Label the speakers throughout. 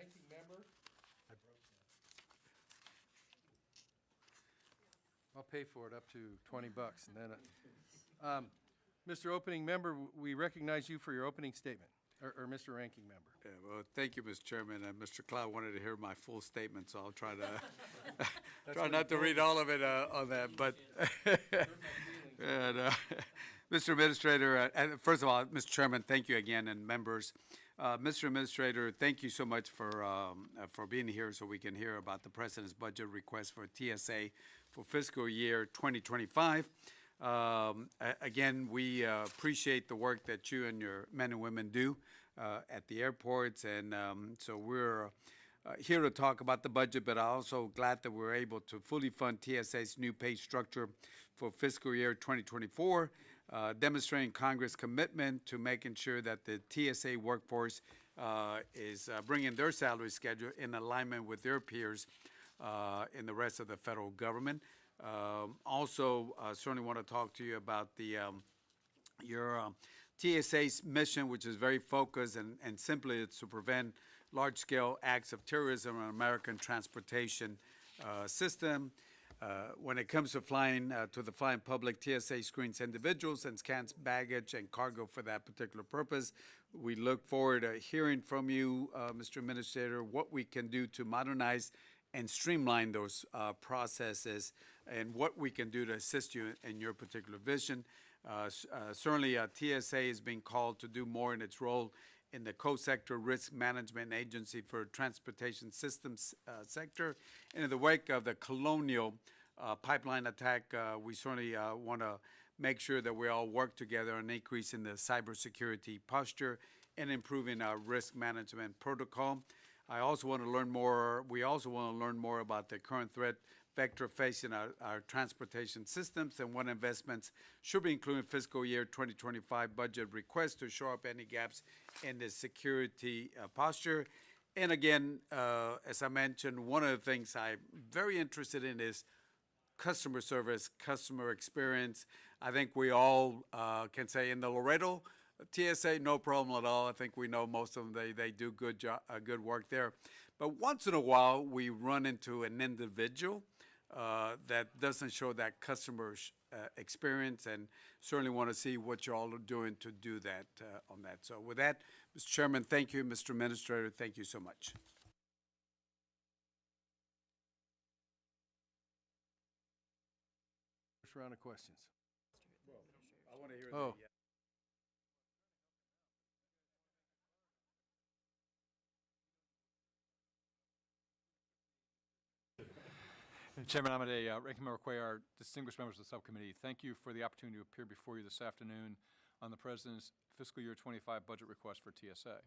Speaker 1: ranking member. I'll pay for it up to $20 and then, Mr. Opening Member, we recognize you for your opening statement, or Mr. Ranking Member.
Speaker 2: Yeah, well, thank you, Mr. Chairman. And Mr. Cloud wanted to hear my full statement, so I'll try to try not to read all of it on that. But and, Mr. Administrator, and first of all, Mr. Chairman, thank you again, and members. Mr. Administrator, thank you so much for being here so we can hear about the President's budget request for TSA for fiscal year 2025. Again, we appreciate the work that you and your men and women do at the airports, and so we're here to talk about the budget, but I'm also glad that we're able to fully fund TSA's new pay structure for fiscal year 2024, demonstrating Congress' commitment to making sure that the TSA workforce is bringing their salary schedule in alignment with their peers in the rest of the federal government. Also, certainly want to talk to you about your TSA's mission, which is very focused and simply it's to prevent large-scale acts of terrorism in American transportation system. When it comes to flying to the flying public, TSA screens individuals and scans baggage and cargo for that particular purpose. We look forward to hearing from you, Mr. Administrator, what we can do to modernize and streamline those processes and what we can do to assist you in your particular vision. Certainly, TSA is being called to do more in its role in the co-sector risk management agency for transportation systems sector. And in the wake of the Colonial pipeline attack, we certainly want to make sure that we all work together on increasing the cybersecurity posture and improving our risk management protocol. I also want to learn more. We also want to learn more about the current threat vector facing our transportation systems and what investments should be included in fiscal year 2025 budget requests to shore up any gaps in the security posture. And again, as I mentioned, one of the things I'm very interested in is customer service, customer experience. I think we all can say in the Laredo TSA, no problem at all. I think we know most of them, they do good work there. But once in a while, we run into an individual that doesn't show that customer experience, and certainly want to see what you all are doing to do that on that. So with that, Mr. Chairman, thank you. Mr. Administrator, thank you so much.
Speaker 1: First round of questions.
Speaker 2: Well, I want to hear
Speaker 1: Oh.
Speaker 3: Chairman Amade, Ranking Member Cuellar, distinguished members of the subcommittee, thank you for the opportunity to appear before you this afternoon on the President's fiscal year 25 budget request for TSA.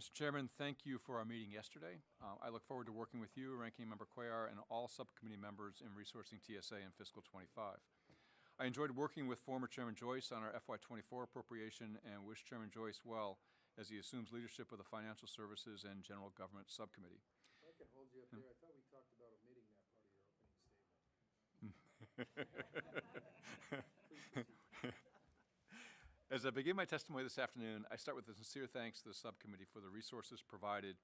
Speaker 3: Mr. Chairman, thank you for our meeting yesterday. I look forward to working with you, Ranking Member Cuellar, and all subcommittee members in resourcing TSA in fiscal 25. I enjoyed working with former Chairman Joyce on our FY24 appropriation and wish Chairman Joyce well as he assumes leadership of the Financial Services and General Government Subcommittee.
Speaker 1: I can hold you up there. I thought we talked about omitting that part of your opening statement.
Speaker 3: As I begin my testimony this afternoon, I start with a sincere thanks to the subcommittee for the resources provided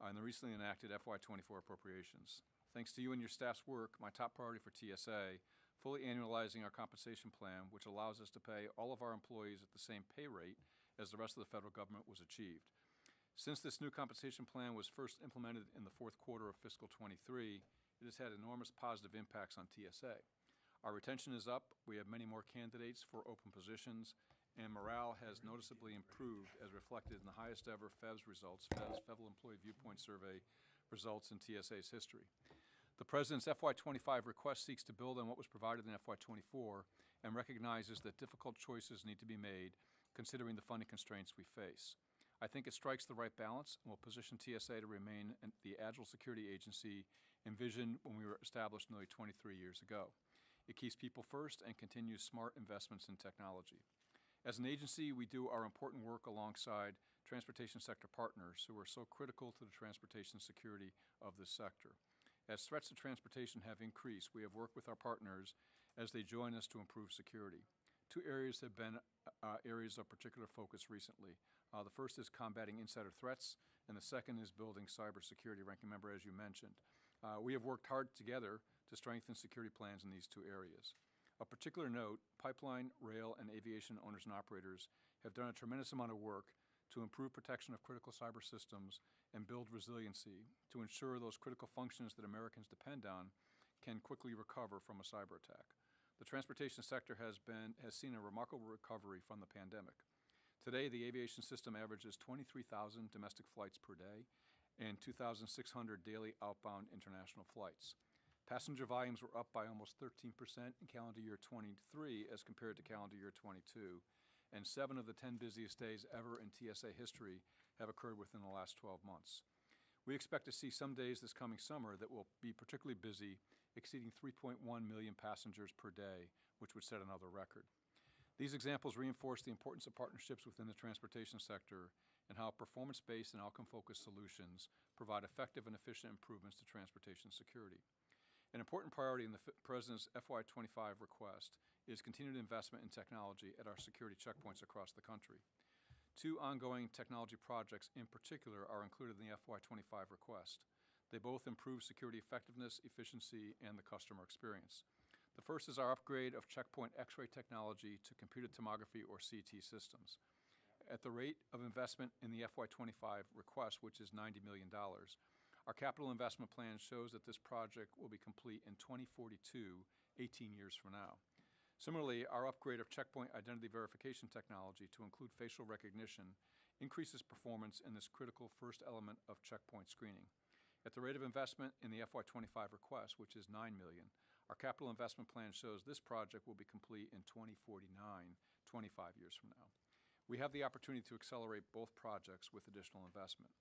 Speaker 3: in the recently enacted FY24 appropriations. Thanks to you and your staff's work, my top priority for TSA, fully annualizing our compensation plan, which allows us to pay all of our employees at the same pay rate as the rest of the federal government, was achieved. Since this new compensation plan was first implemented in the fourth quarter of fiscal 23, it has had enormous positive impacts on TSA. Our retention is up, we have many more candidates for open positions, and morale has noticeably improved as reflected in the highest ever FEVS results, FEVS, Federal Employee Viewpoint Survey results in TSA's history. The President's FY25 request seeks to build on what was provided in FY24 and recognizes that difficult choices need to be made considering the funding constraints we face. I think it strikes the right balance and will position TSA to remain the agile security agency envisioned when we were established nearly 23 years ago. It keeps people first and continues smart investments in technology. As an agency, we do our important work alongside transportation sector partners who are so critical to the transportation security of this sector. As threats to transportation have increased, we have worked with our partners as they join us to improve security. Two areas have been areas of particular focus recently. The first is combating insider threats, and the second is building cybersecurity, Ranking Member, as you mentioned. We have worked hard together to strengthen security plans in these two areas. Of particular note, pipeline, rail, and aviation owners and operators have done a tremendous amount of work to improve protection of critical cyber systems and build resiliency to ensure those critical functions that Americans depend on can quickly recover from a cyber attack. The transportation sector has seen a remarkable recovery from the pandemic. Today, the aviation system averages 23,000 domestic flights per day and 2,600 daily outbound international flights. Passenger volumes were up by almost 13% in calendar year 23 as compared to calendar year 22, and 7 of the 10 busiest days ever in TSA history have occurred within the last 12 months. We expect to see some days this coming summer that will be particularly busy, exceeding 3.1 million passengers per day, which would set another record. These examples reinforce the importance of partnerships within the transportation sector and how performance-based and outcome-focused solutions provide effective and efficient improvements to transportation security. An important priority in the President's FY25 request is continued investment in technology at our security checkpoints across the country. 2 ongoing technology projects in particular are included in the FY25 request. They both improve security effectiveness, efficiency, and the customer experience. The first is our upgrade of checkpoint X-ray technology to computed tomography or CT systems. At the rate of investment in the FY25 request, which is $90 million, our capital investment plan shows that this project will be complete in 2042, 18 years from now. Similarly, our upgrade of checkpoint identity verification technology to include facial recognition increases performance in this critical first element of checkpoint screening. At the rate of investment in the FY25 request, which is $9 million, our capital investment plan shows this project will be complete in 2049, 25 years from now. We have the opportunity to accelerate both projects with additional investment.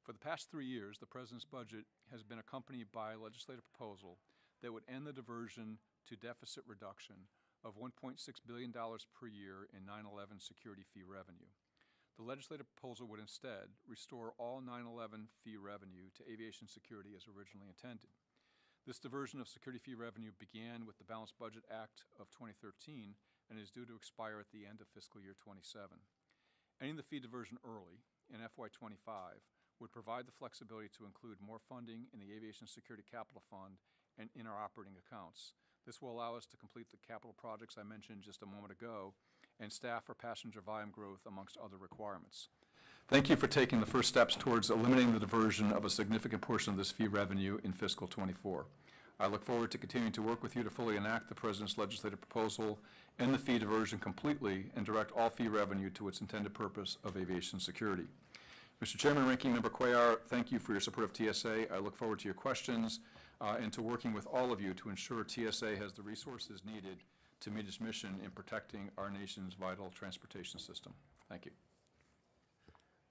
Speaker 3: For the past 3 years, the President's budget has been accompanied by a legislative proposal that would end the diversion to deficit reduction of $1.6 billion per year in 9/11 security fee revenue. The legislative proposal would instead restore all 9/11 fee revenue to aviation security as originally intended. This diversion of security fee revenue began with the Balanced Budget Act of 2013 and is due to expire at the end of fiscal year 27. Ending the fee diversion early in FY25 would provide the flexibility to include more funding in the Aviation Security Capital Fund and in our operating accounts. This will allow us to complete the capital projects I mentioned just a moment ago and staff for passenger volume growth amongst other requirements. Thank you for taking the first steps towards eliminating the diversion of a significant portion of this fee revenue in fiscal 24. I look forward to continuing to work with you to fully enact the President's legislative proposal, end the fee diversion completely, and direct all fee revenue to its intended purpose of aviation security. Mr. Chairman, Ranking Member Cuellar, thank you for your support of TSA. I look forward to your questions and to working with all of you to ensure TSA has the resources needed to meet its mission in protecting our nation's vital transportation system. Thank you.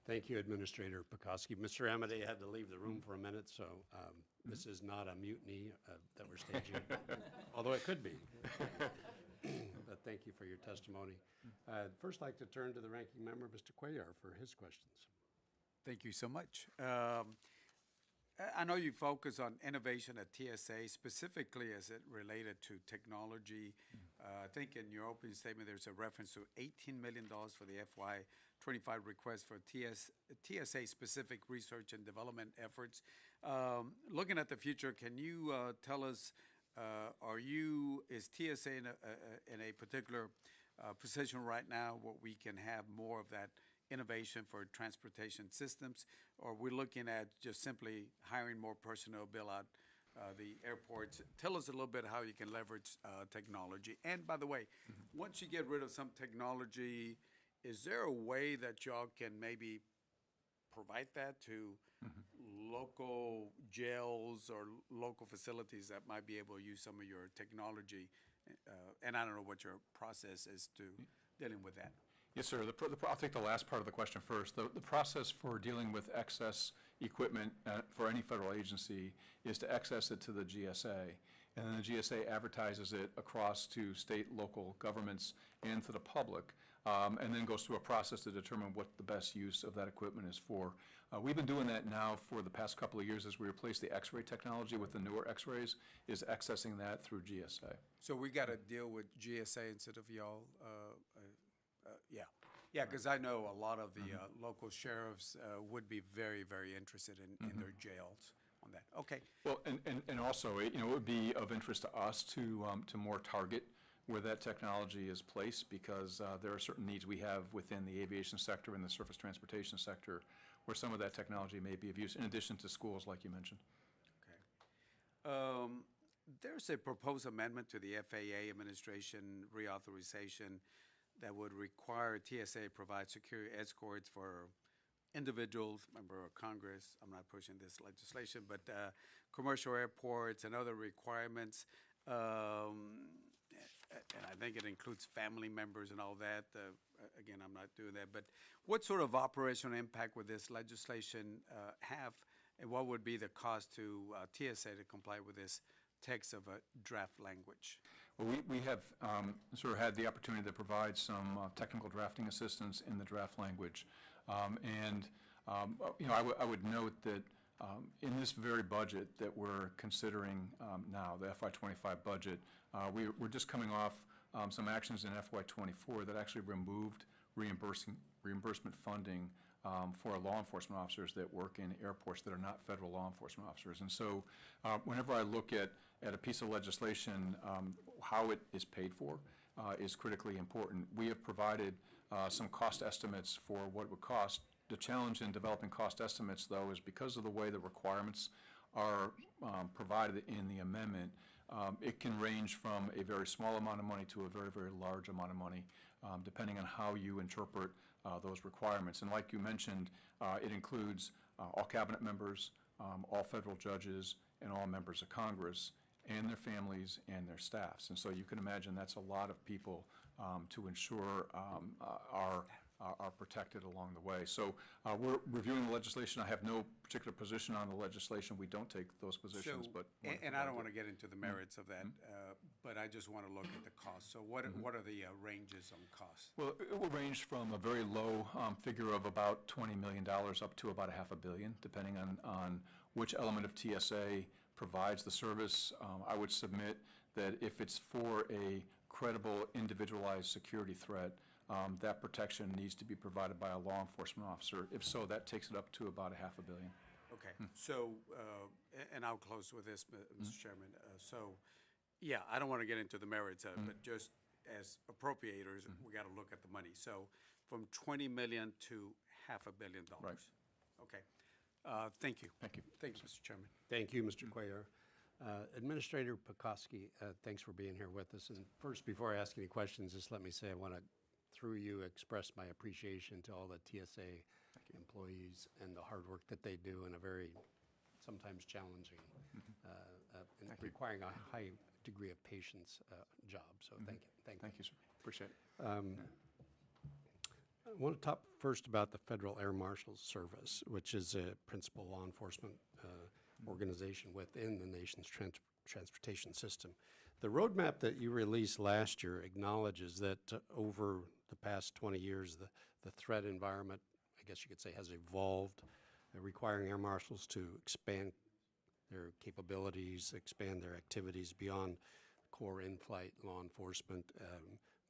Speaker 4: Thank you, Administrator Pekoski. Mr. Amade had to leave the room for a minute, so this is not a mutiny that we're staging, although it could be. But thank you for your testimony. I'd first like to turn to the Ranking Member, Mr. Cuellar, for his questions.
Speaker 2: Thank you so much. I know you focus on innovation at TSA, specifically as it related to technology. I think in your opening statement, there's a reference to $18 million for the FY25 request for TSA-specific research and development efforts. Looking at the future, can you tell us, is TSA in a particular position right now where we can have more of that innovation for transportation systems, or we're looking at just simply hiring more personnel, bill out the airports? Tell us a little bit how you can leverage technology. And by the way, once you get rid of some technology, is there a way that y'all can maybe provide that to local jails or local facilities that might be able to use some of your technology? And I don't know what your process is to dealing with that.
Speaker 3: Yes, sir. I'll take the last part of the question first. The process for dealing with excess equipment for any federal agency is to access it to the GSA, and then the GSA advertises it across to state, local governments and to the public, and then goes through a process to determine what the best use of that equipment is for. We've been doing that now for the past couple of years as we replace the X-ray technology with the newer X-rays, is accessing that through GSA.
Speaker 2: So we got to deal with GSA instead of y'all? Yeah. Yeah, because I know a lot of the local sheriffs would be very, very interested in their jails on that. Okay.
Speaker 3: Well, and also, it would be of interest to us to more target where that technology is placed, because there are certain needs we have within the aviation sector and the surface transportation sector where some of that technology may be of use, in addition to schools, like you mentioned.
Speaker 2: Okay. There's a proposed amendment to the FAA administration reauthorization that would require TSA provide security escorts for individuals, member of Congress. I'm not pushing this legislation, but commercial airports and other requirements. And I think it includes family members and all that. Again, I'm not doing that. But what sort of operational impact would this legislation have? And what would be the cost to TSA to comply with this text of a draft language?
Speaker 3: Well, we have sort of had the opportunity to provide some technical drafting assistance in the draft language. I would note that in this very budget that we're considering now, the FY25 budget, we're just coming off some actions in FY24 that actually removed reimbursement funding for law enforcement officers that work in airports that are not federal law enforcement officers. And so whenever I look at a piece of legislation, how it is paid for is critically important. We have provided some cost estimates for what it would cost. The challenge in developing cost estimates, though, is because of the way the requirements are provided in the amendment, it can range from a very small amount of money to a very, very large amount of money, depending on how you interpret those requirements. And like you mentioned, it includes all cabinet members, all federal judges, and all members of Congress, and their families and their staffs. And so you can imagine that's a lot of people to ensure are protected along the way. So we're reviewing the legislation. I have no particular position on the legislation. We don't take those positions, but.
Speaker 2: And I don't want to get into the merits of that, but I just want to look at the cost. So what are the ranges on costs?
Speaker 3: Well, it will range from a very low figure of about $20 million up to about $500 million, depending on which element of TSA provides the service. I would submit that if it's for a credible individualized security threat, that protection needs to be provided by a law enforcement officer. If so, that takes it up to about $500 million.
Speaker 2: Okay, so, and I'll close with this, Mr. Chairman. So, yeah, I don't want to get into the merits of it, but just as appropriators, we got to look at the money. So, from $20 million to $500 million.
Speaker 3: Right.
Speaker 2: Okay. Thank you.
Speaker 3: Thank you.
Speaker 2: Thanks, Mr. Chairman.
Speaker 4: Thank you, Mr. Cuellar. Administrator Pekoski, thanks for being here with us. And first, before I ask any questions, just let me say I want to, through you, express my appreciation to all the TSA employees and the hard work that they do in a very sometimes challenging and requiring a high degree of patience job. So thank you.
Speaker 3: Thank you, sir. Appreciate it.
Speaker 4: I want to talk first about the Federal Air Marshals Service, which is a principal law enforcement organization within the nation's transportation system. The roadmap that you released last year acknowledges that over the past 20 years, the threat environment, I guess you could say, has evolved, requiring air marshals to expand their capabilities, expand their activities beyond core in-flight law enforcement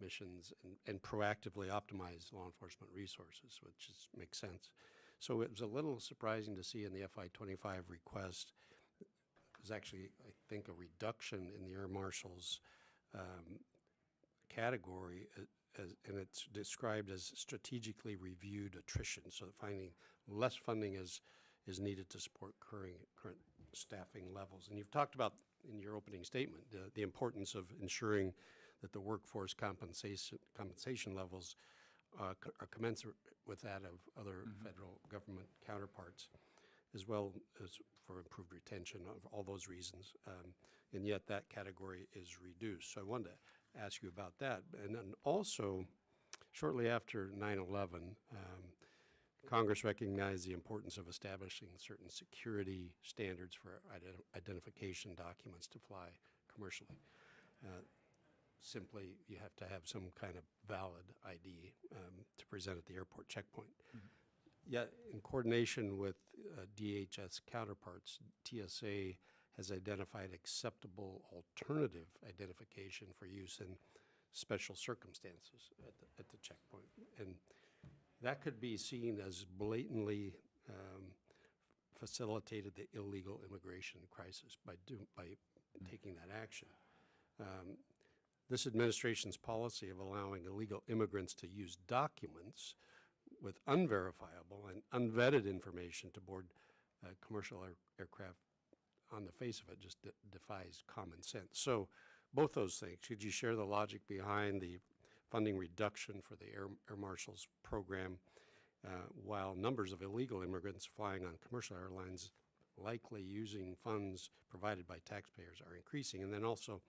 Speaker 4: missions, and proactively optimize law enforcement resources, which makes sense. So it was a little surprising to see in the FY25 request, there's actually, I think, a reduction in the air marshals category, and it's described as strategically reviewed attrition, so finding less funding is needed to support current staffing levels. And you've talked about, in your opening statement, the importance of ensuring that the workforce compensation levels are commensurate with that of other federal government counterparts, as well as for improved retention of all those reasons. And yet that category is reduced. So I wanted to ask you about that. And then also, shortly after 9/11, Congress recognized the importance of establishing certain security standards for identification documents to fly commercially. Simply, you have to have some kind of valid ID to present at the airport checkpoint. Yet, in coordination with DHS counterparts, TSA has identified acceptable alternative identification for use in special circumstances at the checkpoint. And that could be seen as blatantly facilitated the illegal immigration crisis by taking that action. This administration's policy of allowing illegal immigrants to use documents with unverifiable and unvetted information to board commercial aircraft, on the face of it, just defies common sense. So both those things, could you share the logic behind the funding reduction for the Air Marshals program while numbers of illegal immigrants flying on commercial airlines likely using funds provided by taxpayers are increasing? And then also,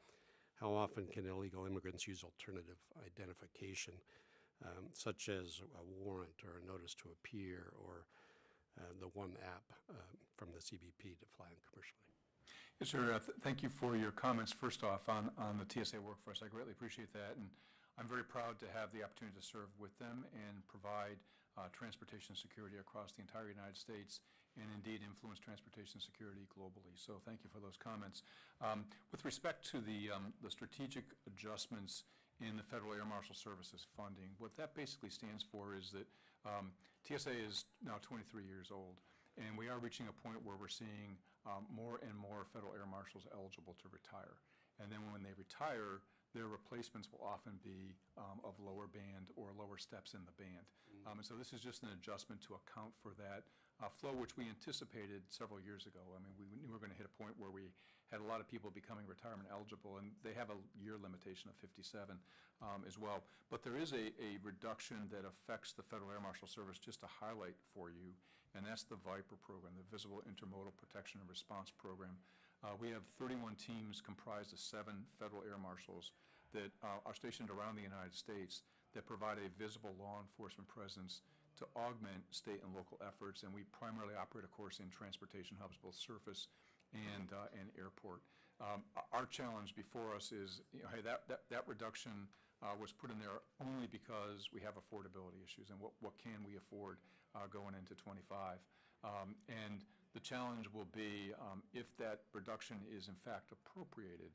Speaker 4: how often can illegal immigrants use alternative identification, such as a warrant or a notice to appear or the one app from the CBP to fly on commercially?
Speaker 3: Yes, sir. Thank you for your comments, first off, on the TSA workforce. I greatly appreciate that, and I'm very proud to have the opportunity to serve with them and provide transportation security across the entire United States and indeed influence transportation security globally. So thank you for those comments. With respect to the strategic adjustments in the Federal Air Marshal Services funding, what that basically stands for is that TSA is now 23 years old, and we are reaching a point where we're seeing more and more federal air marshals eligible to retire. And then when they retire, their replacements will often be of lower band or lower steps in the band. And so this is just an adjustment to account for that flow, which we anticipated several years ago. I mean, we knew we were going to hit a point where we had a lot of people becoming retirement eligible, and they have a year limitation of 57 as well. But there is a reduction that affects the Federal Air Marshal Service, just to highlight for you, and that's the VIPER program, the Visible Intermodal Protection and Response Program. We have 31 teams comprised of 7 federal air marshals that are stationed around the United States that provide a visible law enforcement presence to augment state and local efforts. And we primarily operate, of course, in transportation hubs, both surface and airport. Our challenge before us is, hey, that reduction was put in there only because we have affordability issues and what can we afford going into 25. And the challenge will be if that reduction is in fact appropriated,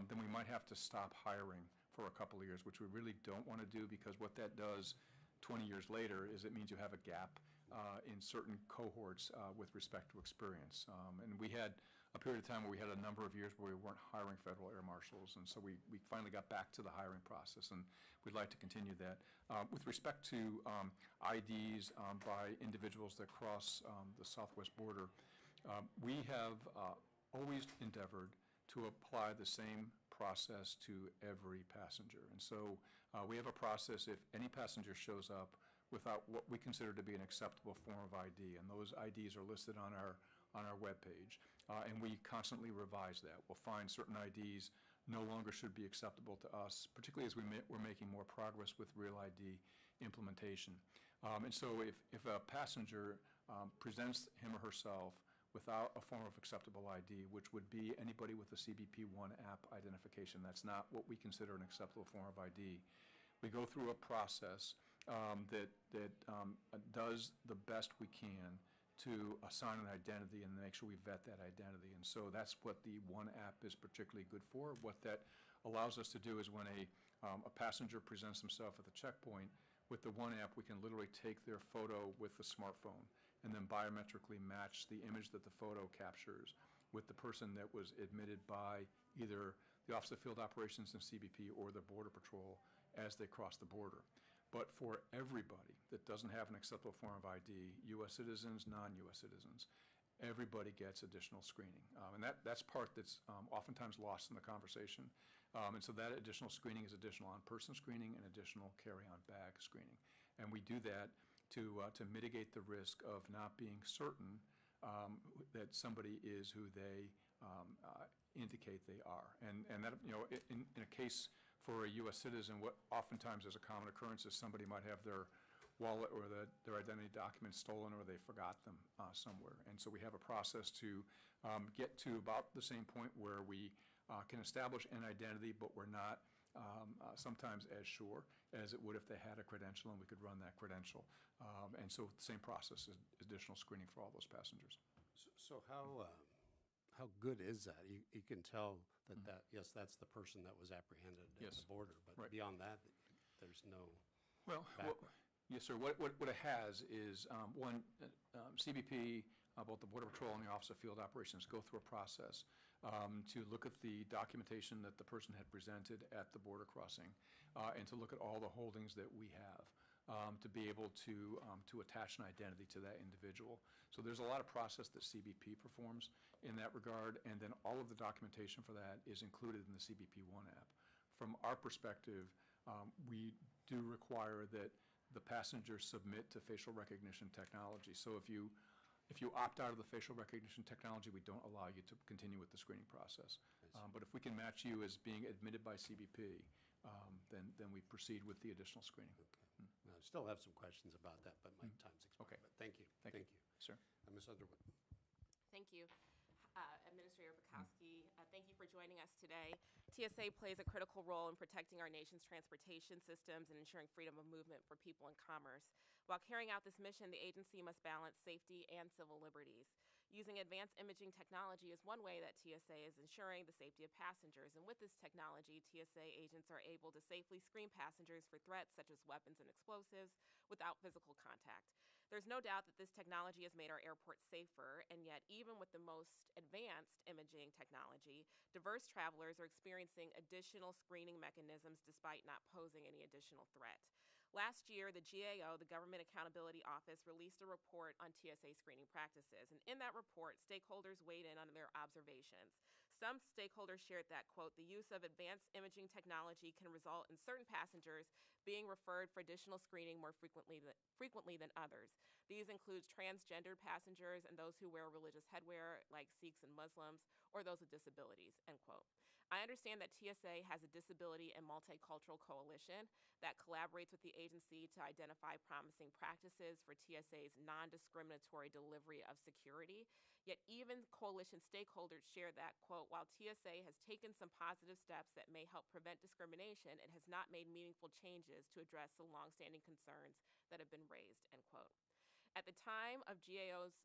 Speaker 3: then we might have to stop hiring for a couple of years, which we really don't want to do, because what that does 20 years later is it means you have a gap in certain cohorts with respect to experience. And we had a period of time where we had a number of years where we weren't hiring federal air marshals, and so we finally got back to the hiring process, and we'd like to continue that. With respect to IDs by individuals that cross the southwest border, we have always endeavored to apply the same process to every passenger. And so we have a process if any passenger shows up without what we consider to be an acceptable form of ID, and those IDs are listed on our webpage, and we constantly revise that. We'll find certain IDs no longer should be acceptable to us, particularly as we're making more progress with Real ID implementation. And so if a passenger presents him or herself without a form of acceptable ID, which would be anybody with a CBP-1 app identification, that's not what we consider an acceptable form of ID. We go through a process that does the best we can to assign an identity and make sure we vet that identity. And so that's what the One app is particularly good for. What that allows us to do is when a passenger presents himself at the checkpoint, with the One app, we can literally take their photo with the smartphone and then biometrically match the image that the photo captures with the person that was admitted by either the Office of Field Operations and CBP or the Border Patrol as they cross the border. But for everybody that doesn't have an acceptable form of ID, U.S. citizens, non-U.S. citizens, everybody gets additional screening. And that's part that's oftentimes lost in the conversation. And so that additional screening is additional on-person screening and additional carry-on bag screening. And we do that to mitigate the risk of not being certain that somebody is who they indicate they are. And that, in a case for a U.S. citizen, what oftentimes is a common occurrence is somebody might have their wallet or their identity documents stolen, or they forgot them somewhere. And so we have a process to get to about the same point where we can establish an identity, but we're not sometimes as sure as it would if they had a credential and we could run that credential. And so the same process is additional screening for all those passengers.
Speaker 4: So how good is that? You can tell that yes, that's the person that was apprehended at the border, but
Speaker 3: right.
Speaker 4: Beyond that, there's no
Speaker 3: Well,
Speaker 4: background.
Speaker 3: Yes, sir. What it has is, one, CBP, both the Border Patrol and the Office of Field Operations go through a process to look at the documentation that the person had presented at the border crossing, and to look at all the holdings that we have, to be able to attach an identity to that individual. So there's a lot of process that CBP performs in that regard, and then all of the documentation for that is included in the CBP One app. From our perspective, we do require that the passenger submit to facial recognition technology. So if you opt out of the facial recognition technology, we don't allow you to continue with the screening process. But if we can match you as being admitted by CBP, then we proceed with the additional screening.
Speaker 4: Okay. I still have some questions about that, but my time's expired.
Speaker 3: Okay.
Speaker 4: But thank you.
Speaker 3: Thank you. Sir.
Speaker 4: Ms. Underwood.
Speaker 5: Thank you. Administrator Bukowski, thank you for joining us today. TSA plays a critical role in protecting our nation's transportation systems and ensuring freedom of movement for people and commerce. While carrying out this mission, the agency must balance safety and civil liberties. Using advanced imaging technology is one way that TSA is ensuring the safety of passengers. And with this technology, TSA agents are able to safely screen passengers for threats such as weapons and explosives without physical contact. There's no doubt that this technology has made our airports safer, and yet even with the most advanced imaging technology, diverse travelers are experiencing additional screening mechanisms despite not posing any additional threat. Last year, the GAO, the Government Accountability Office, released a report on TSA screening practices. And in that report, stakeholders weighed in on their observations. Some stakeholders shared that, quote, the use of advanced imaging technology can result in certain passengers being referred for additional screening more frequently than others. These include transgendered passengers and those who wear religious headwear like Sikhs and Muslims, or those with disabilities, end quote. I understand that TSA has a disability and multicultural coalition that collaborates with the agency to identify promising practices for TSA's non-discriminatory delivery of security. Yet even coalition stakeholders share that, quote, while TSA has taken some positive steps that may help prevent discrimination, it has not made meaningful changes to address the longstanding concerns that have been raised, end quote. At the time of GAO's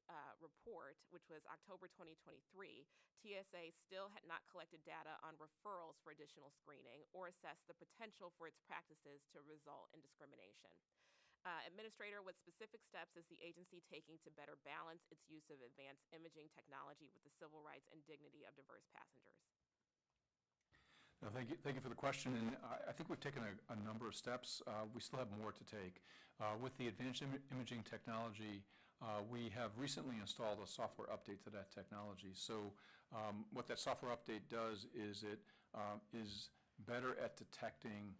Speaker 5: report, which was October 2023, TSA still had not collected data on referrals for additional screening or assessed the potential for its practices to result in discrimination. Administrator, what specific steps is the agency taking to better balance its use of advanced imaging technology with the civil rights and dignity of diverse passengers?
Speaker 3: No, thank you for the question, and I think we've taken a number of steps. We still have more to take. With the advanced imaging technology, we have recently installed a software update to that technology. So what that software update does is it is better at detecting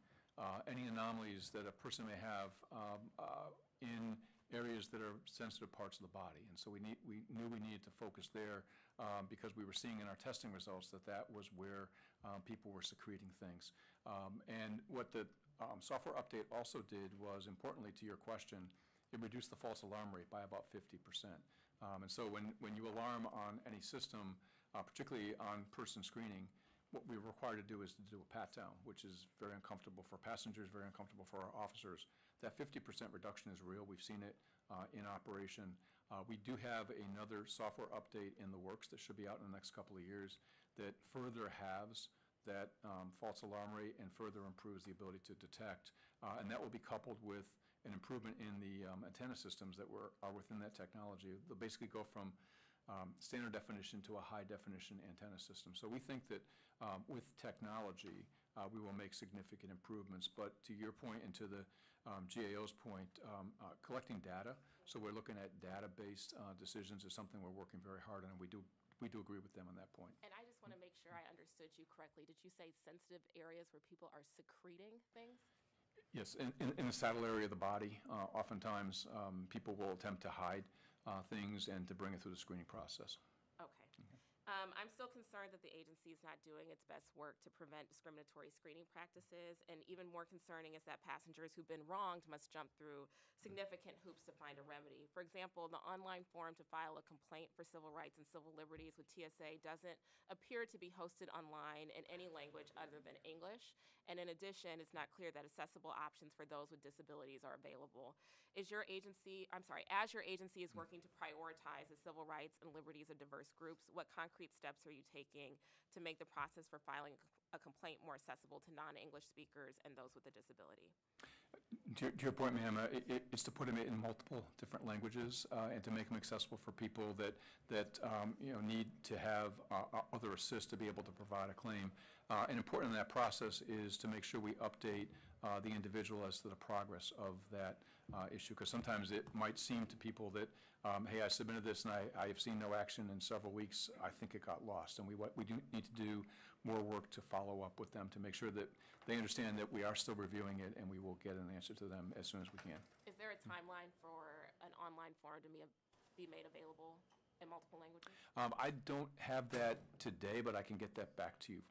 Speaker 3: any anomalies that a person may have in areas that are sensitive parts of the body. And so we knew we needed to focus there because we were seeing in our testing results that was where people were secreting things. And what the software update also did was, importantly to your question, it reduced the false alarm rate by about 50%. And so when you alarm on any system, particularly on person screening, what we're required to do is to do a pat-down, which is very uncomfortable for passengers, very uncomfortable for our officers. That 50% reduction is real. We've seen it in operation. We do have another software update in the works that should be out in the next couple of years that further halves that false alarm rate and further improves the ability to detect. And that will be coupled with an improvement in the antenna systems that are within that technology. They'll basically go from standard definition to a high definition antenna system. So we think that with technology, we will make significant improvements. But to your point and to the GAO's point, collecting data, so we're looking at data-based decisions is something we're working very hard on, and we do agree with them on that point.
Speaker 5: And I just want to make sure I understood you correctly. Did you say sensitive areas where people are secreting things?
Speaker 3: Yes, in the saddle area of the body, oftentimes people will attempt to hide things and to bring it through the screening process.
Speaker 5: Okay. I'm still concerned that the agency is not doing its best work to prevent discriminatory screening practices, and even more concerning is that passengers who've been wronged must jump through significant hoops to find a remedy. For example, the online form to file a complaint for civil rights and civil liberties with TSA doesn't appear to be hosted online in any language other than English, and in addition, it's not clear that accessible options for those with disabilities are available. As your agency is working to prioritize the civil rights and liberties of diverse groups, what concrete steps are you taking to make the process for filing a complaint more accessible to non-English speakers and those with a disability?
Speaker 3: To your point, ma'am, it's to put them in multiple different languages and to make them accessible for people that need to have other assist to be able to provide a claim. And important in that process is to make sure we update the individual as to the progress of that issue, because sometimes it might seem to people that, hey, I submitted this and I have seen no action in several weeks. I think it got lost, and we do need to do more work to follow up with them to make sure that they understand that we are still reviewing it and we will get an answer to them as soon as we can.
Speaker 5: Is there a timeline for an online form to be made available in multiple languages?
Speaker 3: I don't have that today, but I can get that back to you.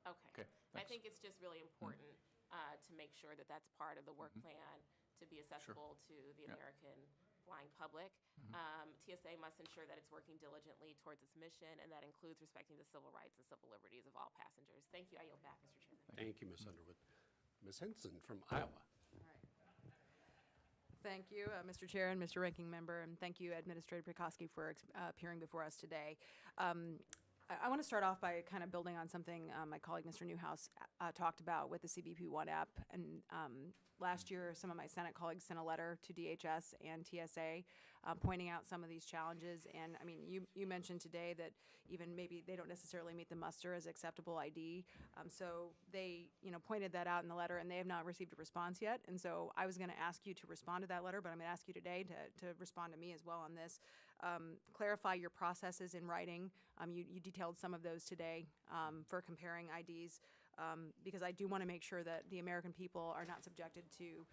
Speaker 5: Okay.
Speaker 3: Okay,
Speaker 5: I
Speaker 3: thanks.
Speaker 5: think it's just really important to make sure that that's part of the work plan to be accessible to the American flying public. TSA must ensure that it's working diligently towards its mission, and that includes respecting the civil rights and civil liberties of all passengers. Thank you. I yield back, Mr. Chairman.
Speaker 4: Thank you, Ms. Underwood. Ms. Henson from Iowa.
Speaker 6: Thank you, Mr. Chair and Mr. Ranking Member, and thank you, Administrator Prikoski, for appearing before us today. I want to start off by kind of building on something my colleague, Mr. Newhouse, talked about with the CBP One app. And last year, some of my Senate colleagues sent a letter to DHS and TSA pointing out some of these challenges. And I mean, you mentioned today that even maybe they don't necessarily meet the muster as acceptable ID. So they, pointed that out in the letter, and they have not received a response yet. And so I was going to ask you to respond to that letter, but I'm going to ask you today to respond to me as well on this. Clarify your processes in writing. You detailed some of those today for comparing IDs, because I do want to make sure that the American people are not subjected to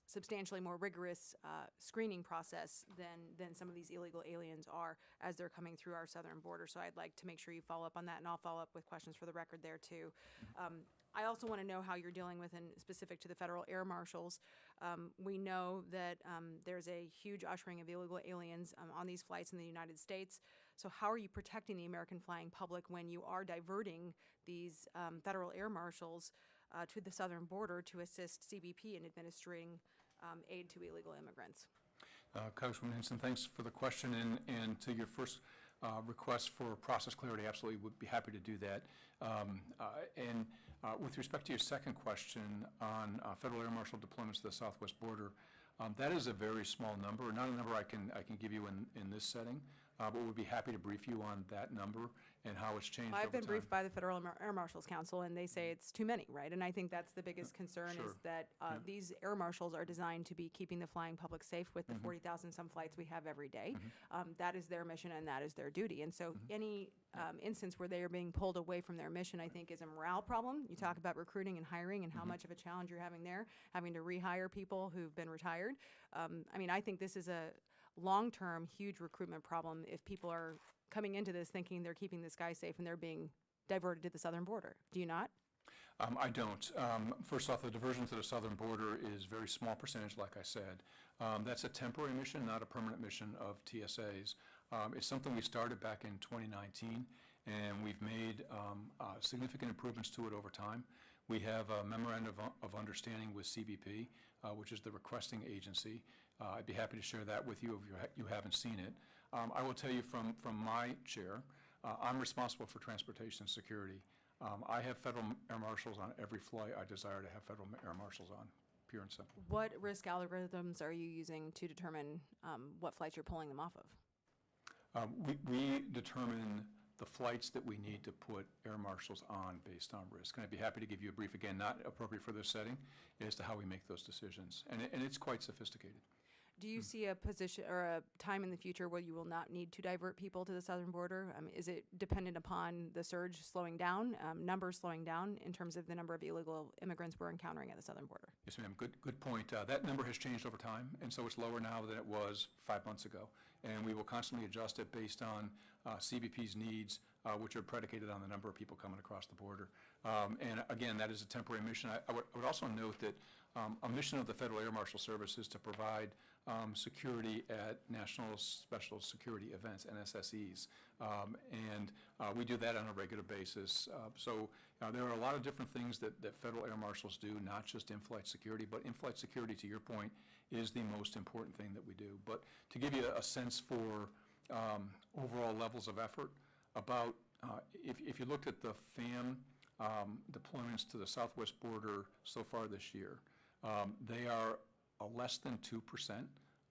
Speaker 6: substantially more rigorous screening process than some of these illegal aliens are as they're coming through our southern border. So I'd like to make sure you follow up on that, and I'll follow up with questions for the record there too. I also want to know how you're dealing with, and specific to the federal air marshals, we know that there's a huge ushering of illegal aliens on these flights in the United States. So how are you protecting the American flying public when you are diverting these federal air marshals to the southern border to assist CBP in administering aid to illegal immigrants?
Speaker 3: Congresswoman Henson, thanks for the question, and to your first request for process clarity, absolutely would be happy to do that. With respect to your second question on federal air marshal deployments to the southwest border, that is a very small number, not a number I can give you in this setting, but we'd be happy to brief you on that number and how it's changed over time.
Speaker 6: I've been briefed by the Federal Air Marshals Council, and they say it's too many, right? And I think that's the biggest concern
Speaker 3: Sure.
Speaker 6: is that these air marshals are designed to be keeping the flying public safe with the 40,000 some flights we have every day. That is their mission, and that is their duty. And so any instance where they are being pulled away from their mission, I think, is a morale problem. You talk about recruiting and hiring and how much of a challenge you're having there, having to rehire people who've been retired. I think this is a long-term, huge recruitment problem if people are coming into this thinking they're keeping this guy safe and they're being diverted to the southern border. Do you not?
Speaker 3: I don't. First off, the diversion to the southern border is a very small percentage, like I said. That's a temporary mission, not a permanent mission of TSA's. It's something we started back in 2019, and we've made significant improvements to it over time. We have a memorandum of understanding with CBP, which is the requesting agency. I'd be happy to share that with you if you haven't seen it. I will tell you from my chair, I'm responsible for transportation security. I have federal air marshals on every flight I desire to have federal air marshals on, pure and simple.
Speaker 6: What risk algorithms are you using to determine what flights you're pulling them off of?
Speaker 3: We determine the flights that we need to put air marshals on based on risk. And I'd be happy to give you a brief, again, not appropriate for this setting, as to how we make those decisions. And it's quite sophisticated.
Speaker 6: Do you see a position or a time in the future where you will not need to divert people to the southern border? Is it dependent upon the surge slowing down, numbers slowing down in terms of the number of illegal immigrants we're encountering at the southern border?
Speaker 3: Yes, ma'am. Good point. That number has changed over time, and so it's lower now than it was 5 months ago. And we will constantly adjust it based on CBP's needs, which are predicated on the number of people coming across the border. And again, that is a temporary mission. I would also note that a mission of the Federal Air Marshal Service is to provide security at National Special Security Events, NSSEs. And we do that on a regular basis. So there are a lot of different things that Federal Air Marshals do, not just in-flight security, but in-flight security, to your point, is the most important thing that we do. But to give you a sense for overall levels of effort, about if you looked at the FAM deployments to the southwest border so far this year, They are less than 2%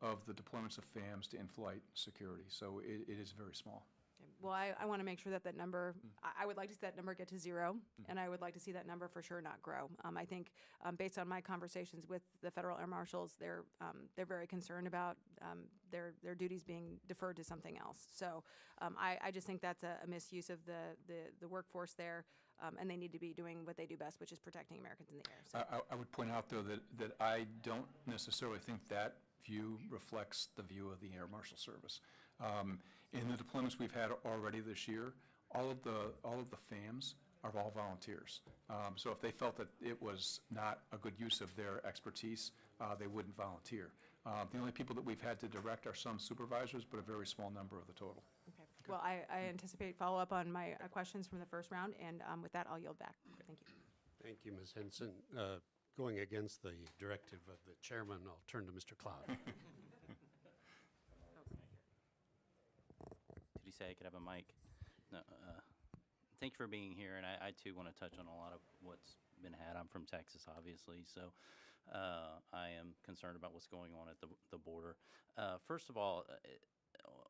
Speaker 3: of the deployments of FAMs to in-flight security, so it is very small.
Speaker 6: Well, I want to make sure that that number, I would like to see that number get to zero, and I would like to see that number for sure not grow. I think, based on my conversations with the federal air marshals, they're very concerned about their duties being deferred to something else. So I just think that's a misuse of the workforce there, and they need to be doing what they do best, which is protecting Americans in the air. So.
Speaker 3: I would point out, though, that I don't necessarily think that view reflects the view of the Air Marshal Service. In the deployments we've had already this year, all of the FAMs are all volunteers. So if they felt that it was not a good use of their expertise, they wouldn't volunteer. The only people that we've had to direct are some supervisors, but a very small number of the total.
Speaker 6: Okay. Well, I anticipate follow-up on my questions from the first round, and with that, I'll yield back. Thank you.
Speaker 4: Thank you, Ms. Henson. Going against the directive of the chairman, I'll turn to Mr. Cloud.
Speaker 7: Did you say I could have a mic? No, thank you for being here, and I too want to touch on a lot of what's been had. I'm from Texas, obviously, so I am concerned about what's going on at the border. First of all,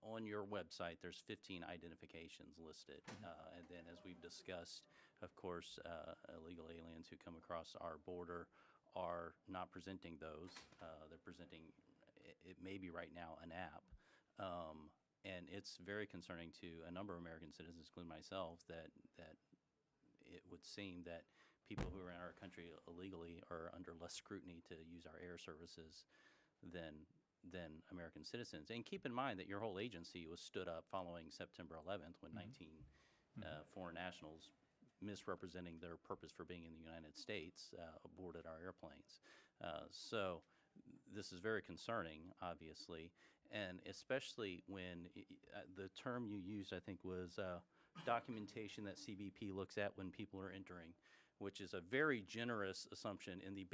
Speaker 7: on your website, there's 15 identifications listed, and then as we've discussed, of course, illegal aliens who come across our border are not presenting those. They're presenting, it may be right now, an app. And it's very concerning to a number of American citizens, including myself, that it would seem that people who are in our country illegally are under less scrutiny to use our air services than American citizens. And keep in mind that your whole agency was stood up following September 11th when 19 foreign nationals misrepresenting their purpose for being in the United States boarded our airplanes. So this is very concerning, obviously, and especially when the term you used, I think, was documentation that CBP looks at when people are entering, which is a very generous assumption in the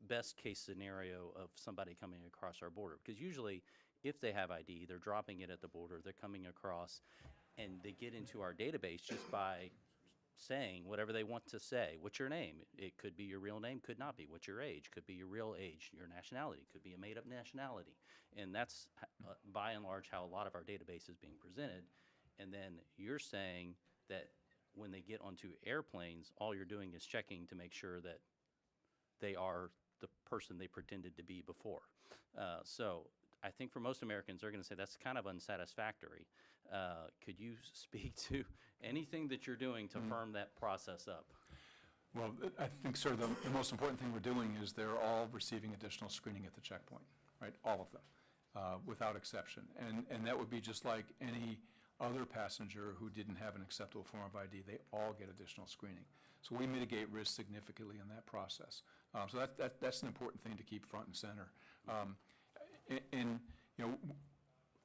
Speaker 7: best case scenario of somebody coming across our border. Because usually, if they have ID, they're dropping it at the border, they're coming across, and they get into our database just by saying whatever they want to say. What's your name? It could be your real name, could not be. What's your age? Could be your real age. Your nationality could be a made-up nationality. And that's by and large how a lot of our database is being presented. And then you're saying that when they get onto airplanes, all you're doing is checking to make sure that they are the person they pretended to be before. So I think for most Americans, they're going to say that's kind of unsatisfactory. Could you speak to anything that you're doing to firm that process up?
Speaker 3: Well, I think, sir, the most important thing we're doing is they're all receiving additional screening at the checkpoint, right? All of them, without exception. And that would be just like any other passenger who didn't have an acceptable form of ID. They all get additional screening. So we mitigate risk significantly in that process. So that's an important thing to keep front and center. And you know,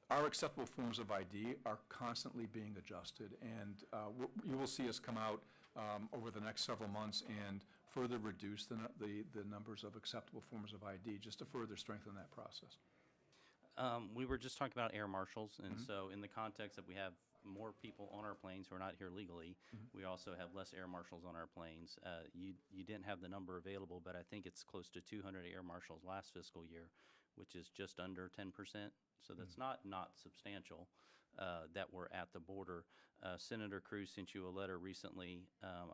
Speaker 3: our acceptable forms of ID are constantly being adjusted, and you will see us come out over the next several months and further reduce the numbers of acceptable forms of ID just to further strengthen that process.
Speaker 7: We were just talking about air marshals, and so in the context that we have more people on our planes who are not here legally, we also have less air marshals on our planes. You didn't have the number available, but I think it's close to 200 air marshals last fiscal year, which is just under 10%. So that's not substantial that were at the border. Senator Cruz sent you a letter recently.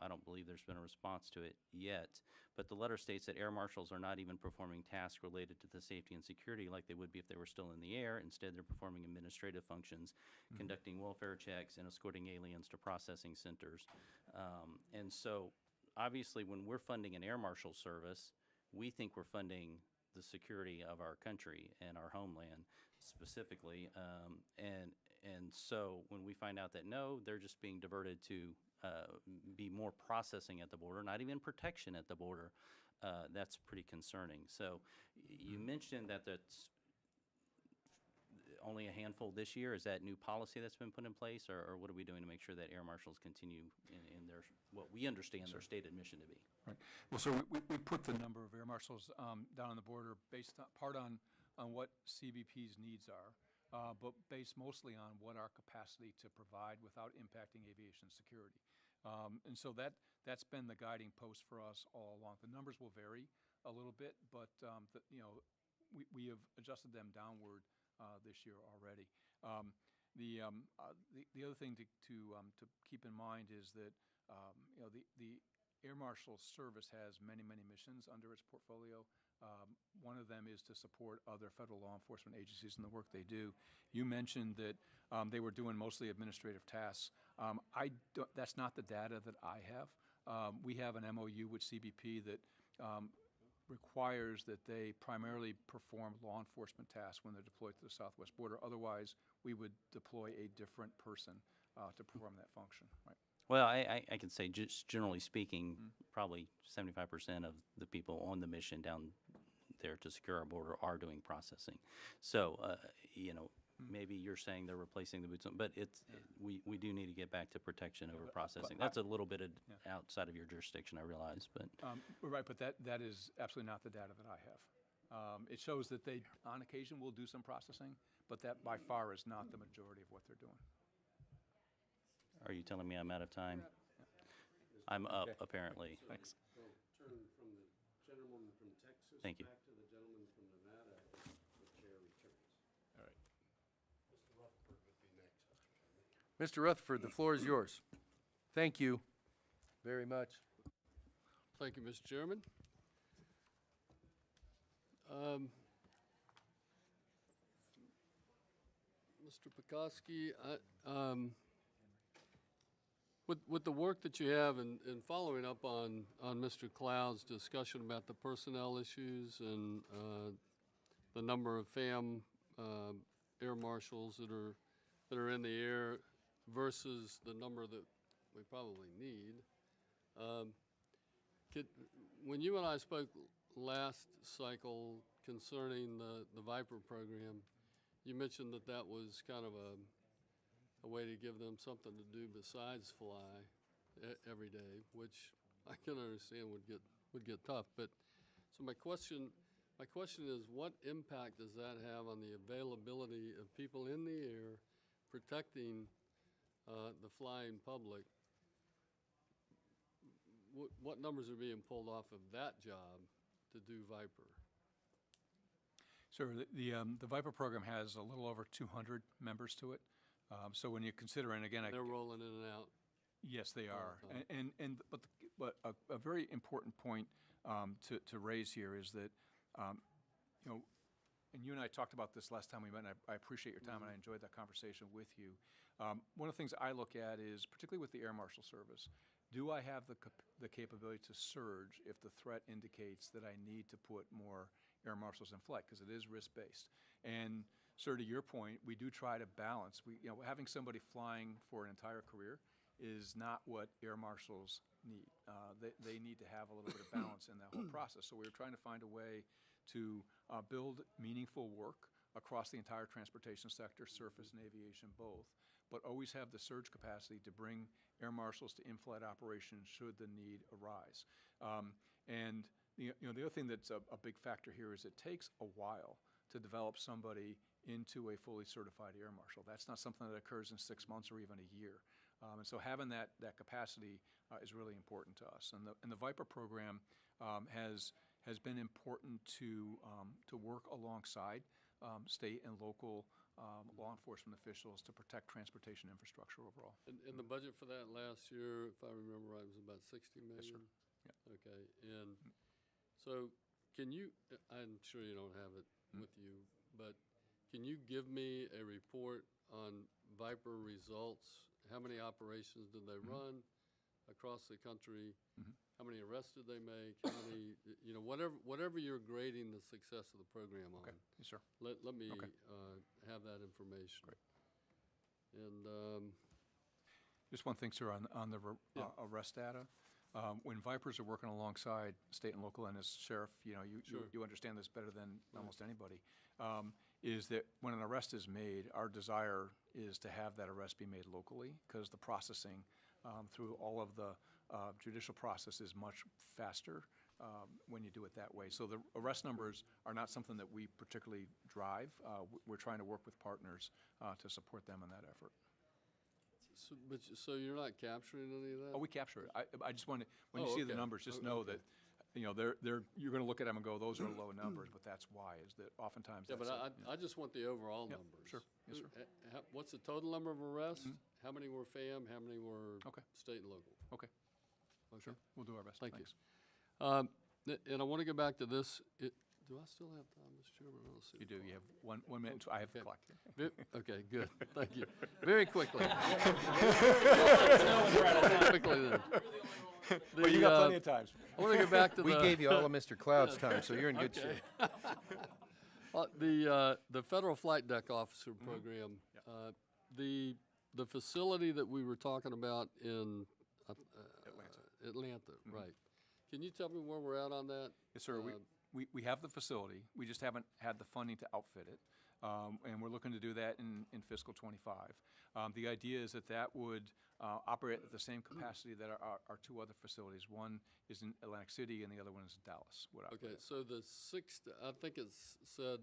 Speaker 7: I don't believe there's been a response to it yet, but the letter states that air marshals are not even performing tasks related to the safety and security like they would be if they were still in the air. Instead, they're performing administrative functions, conducting welfare checks, and escorting aliens to processing centers. And so, obviously, when we're funding an air marshal service, we think we're funding the security of our country and our homeland specifically. And so when we find out that no, they're just being diverted to be more processing at the border, not even protection at the border, that's pretty concerning. So you mentioned that that's only a handful this year. Is that new policy that's been put in place, or what are we doing to make sure that air marshals continue in their, what we understand their stated mission to be?
Speaker 3: Right. Well, so we put the number of air marshals down on the border based on, part on what CBP's needs are, but based mostly on what our capacity to provide without impacting aviation security. And so that's been the guiding post for us all along. The numbers will vary a little bit, but, we have adjusted them downward this year already. The other thing to keep in mind is that, the Air Marshal Service has many, many missions under its portfolio. One of them is to support other federal law enforcement agencies in the work they do. You mentioned that they were doing mostly administrative tasks. That's not the data that I have. We have an MOU with CBP that requires that they primarily perform law enforcement tasks when they're deployed to the southwest border. Otherwise, we would deploy a different person to perform that function, right?
Speaker 7: Well, I can say, just generally speaking, probably 75% of the people on the mission down there to secure our border are doing processing. So, maybe you're saying they're replacing the boots on, but we do need to get back to protection over processing. That's a little bit outside of your jurisdiction, I realize, but.
Speaker 3: Right, but that is absolutely not the data that I have. It shows that they, on occasion, will do some processing, but that by far is not the majority of what they're doing.
Speaker 7: Are you telling me I'm out of time? I'm up, apparently.
Speaker 3: Thanks.
Speaker 4: We'll turn from the gentleman from Texas
Speaker 7: Thank you.
Speaker 4: back to the gentleman from Nevada as the chair returns.
Speaker 3: All right.
Speaker 4: Mr. Rutherford would be next, Mr. Chairman.
Speaker 1: Mr. Rutherford, the floor is yours. Thank you very much.
Speaker 8: Thank you, Mr. Chairman. Mr. Pekoski, with the work that you have and following up on Mr. Cloud's discussion about the personnel issues and the number of FAM air marshals that are in the air versus the number that we probably need, when you and I spoke last cycle concerning the Viper program, you mentioned that was kind of a way to give them something to do besides fly every day, which I can understand would get tough. But so my question is, what impact does that have on the availability of people in the air protecting the flying public? What numbers are being pulled off of that job to do Viper?
Speaker 3: Sure. The Viper program has a little over 200 members to it. So when you consider, and again,
Speaker 8: They're rolling in and out.
Speaker 3: yes, they are.
Speaker 8: time.
Speaker 3: But a very important point to raise here is that, and you and I talked about this last time we met, and I appreciate your time, and I enjoyed that conversation with you. One of the things I look at is, particularly with the Air Marshal Service, do I have the capability to surge if the threat indicates that I need to put more air marshals in flight, because it is risk-based. And sir, to your point, we do try to balance. Having somebody flying for an entire career is not what air marshals need. They need to have a little bit of balance in that whole process. So we're trying to find a way to build meaningful work across the entire transportation sector, surface and aviation both, but always have the surge capacity to bring air marshals to in-flight operations should the need arise. And the other thing that's a big factor here is it takes a while to develop somebody into a fully certified air marshal. That's not something that occurs in 6 months or even a year. And so having that capacity is really important to us. And the Viper program has been important to work alongside state and local law enforcement officials to protect transportation infrastructure overall.
Speaker 8: And the budget for that last year, if I remember right, was about 60 million?
Speaker 3: Yes, sir. Yeah.
Speaker 8: Okay, and so can you, I'm sure you don't have it with you, but can you give me a report on Viper results? How many operations did they run across the country? How many arrests did they make? How many, whatever you're grading the success of the program on.
Speaker 3: Okay, yes, sir.
Speaker 8: Let me
Speaker 3: Okay.
Speaker 8: have that information.
Speaker 3: Great.
Speaker 8: And
Speaker 3: Just one thing, sir, on the
Speaker 8: Yeah.
Speaker 3: arrest data. When Vipers are working alongside state and local, and as sheriff,
Speaker 8: Sure.
Speaker 3: you understand this better than almost anybody, is that when an arrest is made, our desire is to have that arrest be made locally, because the processing through all of the judicial process is much faster when you do it that way. So the arrest numbers are not something that we particularly drive. We're trying to work with partners to support them in that effort.
Speaker 8: so you're not capturing any of that?
Speaker 3: Oh, we capture it. I just want to, when you
Speaker 8: Oh,
Speaker 3: see the
Speaker 8: okay.
Speaker 3: numbers, just
Speaker 8: Oh,
Speaker 3: know
Speaker 8: okay.
Speaker 3: that you're going to look at them and go, those are low numbers, but that's why, is that oftentimes
Speaker 8: Yeah,
Speaker 3: that's.
Speaker 8: but I just want the overall
Speaker 3: Yep,
Speaker 8: numbers.
Speaker 3: sure. Yes, sir.
Speaker 8: What's the total number of arrests? How many were FAM? How many were
Speaker 3: Okay.
Speaker 8: state and local?
Speaker 3: Okay,
Speaker 8: Okay.
Speaker 3: we'll do our best.
Speaker 8: Thank you.
Speaker 3: Thanks.
Speaker 8: And I want to go back to this. Do I still have time, Mr. Chairman? I don't see
Speaker 3: You
Speaker 8: the
Speaker 3: do,
Speaker 8: clock.
Speaker 3: you have 1 minute, I have the clock.
Speaker 8: Okay, good. Thank you. Very quickly. Quickly then.
Speaker 3: Well, you got plenty of time.
Speaker 8: I want to go back to
Speaker 1: We
Speaker 8: the.
Speaker 1: gave you all of Mr. Cloud's time, so you're in good shape.
Speaker 8: The Federal Flight Deck Officer Program, the facility that we were talking about in Atlanta, right. Can you tell me where we're at on that?
Speaker 3: Yes, sir. We have the facility. We just haven't had the funding to outfit it. And we're looking to do that in fiscal '25. The idea is that would operate at the same capacity that our two other facilities. One is in Atlantic City and the other one is in Dallas.
Speaker 8: Okay, so I think it's said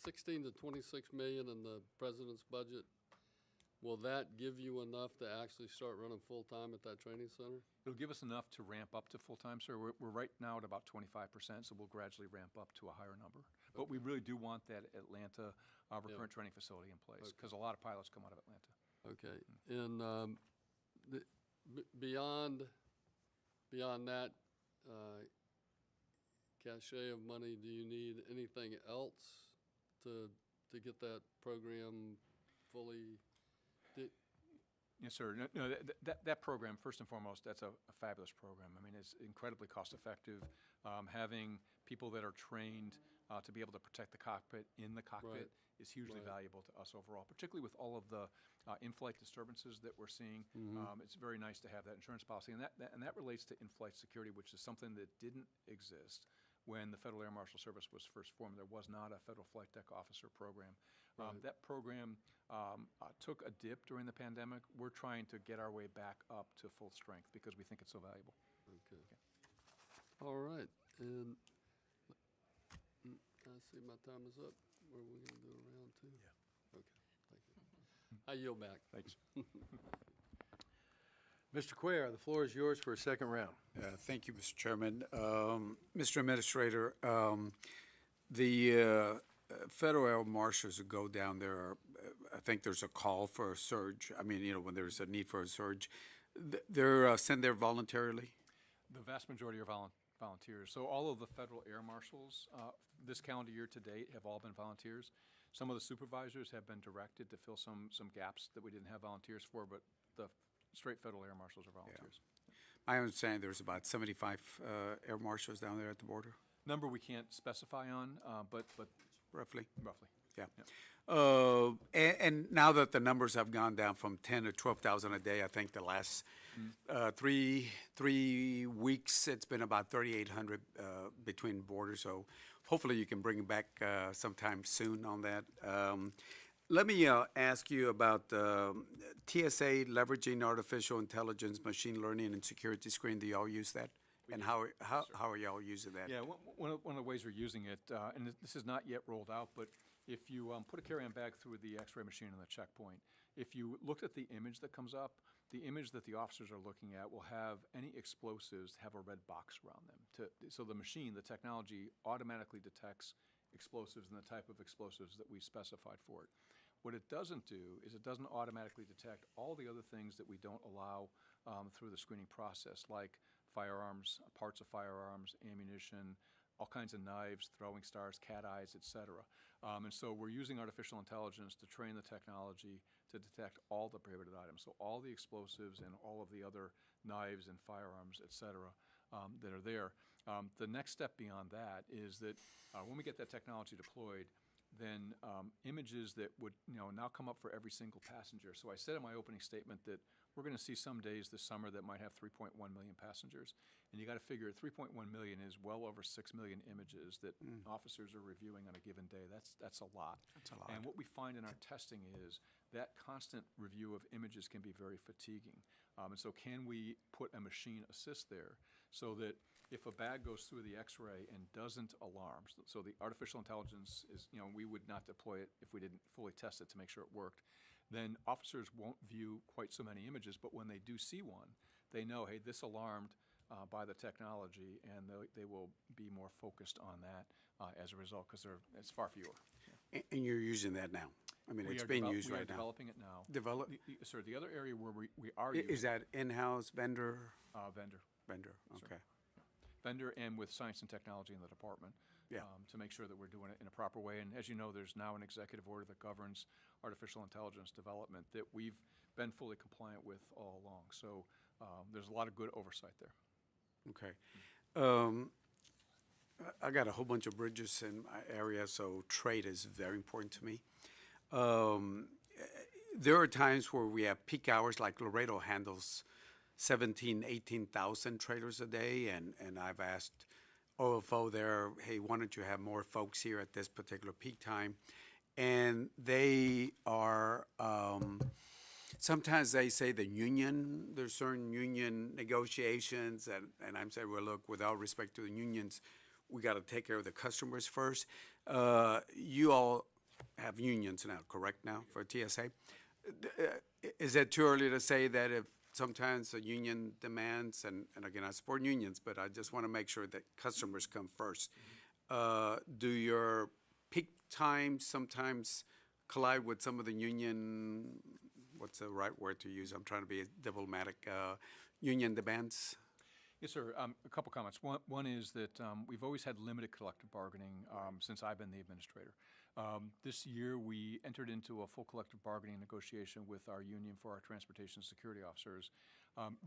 Speaker 8: 16 to 26 million in the president's budget. Will that give you enough to actually start running full-time at that training center?
Speaker 3: It'll give us enough to ramp up to full-time, sir. We're right now at about 25%, so we'll gradually ramp up to a higher number. But we really do want that Atlanta recurrent training facility in place, because a lot of pilots come out of Atlanta.
Speaker 8: Okay, and beyond that cachet of money, do you need anything else to get that program fully?
Speaker 3: Yes, sir. No, that program, first and foremost, that's a fabulous program. I mean, it's incredibly cost-effective. Having people that are trained to be able to protect the cockpit in the cockpit is hugely valuable to us overall, particularly with all of the in-flight disturbances that we're seeing. It's very nice to have that insurance policy, and that relates to in-flight security, which is something that didn't exist when the Federal Air Marshal Service was first formed. There was not a Federal Flight Deck Officer program. That program took a dip during the pandemic. We're trying to get our way back up to full strength because we think it's so valuable.
Speaker 8: Okay. All right, and I see my time is up. What are we going to do around two? Yeah. Okay, thank you. I yield back.
Speaker 3: Thanks.
Speaker 1: Mr. Cuellar, the floor is yours for a second round.
Speaker 2: Thank you, Mr. Chairman. Mr. Administrator, the Federal Air Marshals who go down there, I think there's a call for a surge. I mean, when there's a need for a surge, they're sent there voluntarily?
Speaker 3: The vast majority are volunteers. So all of the federal air marshals this calendar year to date have all been volunteers. Some of the supervisors have been directed to fill some gaps that we didn't have volunteers for, but the straight federal air marshals are volunteers.
Speaker 2: I understand there's about 75 air marshals down there at the border,
Speaker 3: Number we can't specify on, but
Speaker 2: roughly.
Speaker 3: roughly.
Speaker 2: Yeah. And now that the numbers have gone down from 10 to 12,000 a day, I think the last 3 weeks, it's been about 3,800 between borders. So hopefully you can bring it back sometime soon on that. Let me ask you about TSA leveraging artificial intelligence, machine learning, and security screen. Do y'all use that? And how are y'all using that?
Speaker 3: Yeah, one of the ways we're using it, and this is not yet rolled out, but if you put a carry-on bag through the X-ray machine on the checkpoint, if you look at the image that comes up, the image that the officers are looking at will have any explosives have a red box around them. So the machine, the technology, automatically detects explosives and the type of explosives that we specified for it. What it doesn't do is it doesn't automatically detect all the other things that we don't allow through the screening process, like firearms, parts of firearms, ammunition, all kinds of knives, throwing stars, cat eyes, et cetera. And so we're using artificial intelligence to train the technology to detect all the prohibited items. So all the explosives and all of the other knives and firearms, et cetera, that are there. The next step beyond that is that when we get that technology deployed, then images that would now come up for every single passenger. So I said in my opening statement that we're going to see some days this summer that might have 3.1 million passengers. And you got to figure 3.1 million is well over 6 million images that officers are reviewing on a given day. That's a lot.
Speaker 2: That's a lot.
Speaker 3: And what we find in our testing is that constant review of images can be very fatiguing. And so can we put a machine assist there so that if a bag goes through the X-ray and doesn't alarm, so the artificial intelligence is, we would not deploy it if we didn't fully test it to make sure it worked, then officers won't view quite so many images, but when they do see one, they know, hey, this alarmed, by the technology, and they will be more focused on that as a result, because it's far fewer.
Speaker 2: And you're using that now? I mean, it's being used right now?
Speaker 3: We are developing it now.
Speaker 2: Develop,
Speaker 3: Sir, the other area where we are using.
Speaker 2: is that in-house vendor?
Speaker 3: Vendor.
Speaker 2: Vendor, okay.
Speaker 3: Vendor and with science and technology in the department.
Speaker 2: Yeah.
Speaker 3: To make sure that we're doing it in a proper way. And as you know, there's now an executive order that governs artificial intelligence development that we've been fully compliant with all along. So there's a lot of good oversight there.
Speaker 2: Okay. I got a whole bunch of bridges in my area, so trade is very important to me. There are times where we have peak hours, like Laredo handles 17,000, 18,000 trailers a day, and I've asked OFO there, hey, why don't you have more folks here at this particular peak time? And they are, sometimes they say there's certain union negotiations, and I'm saying, well, look, with all respect to the unions, we got to take care of the customers first. You all have unions now, correct now, for TSA? Is it too early to say that if sometimes a union demands, and again, I support unions, but I just want to make sure that customers come first. Do your peak times sometimes collide with some of the union, what's the right word to use? I'm trying to be diplomatic, union demands?
Speaker 3: Yes, sir. A couple comments. One is that we've always had limited collective bargaining since I've been the administrator. This year, we entered into a full collective bargaining negotiation with our union for our transportation security officers,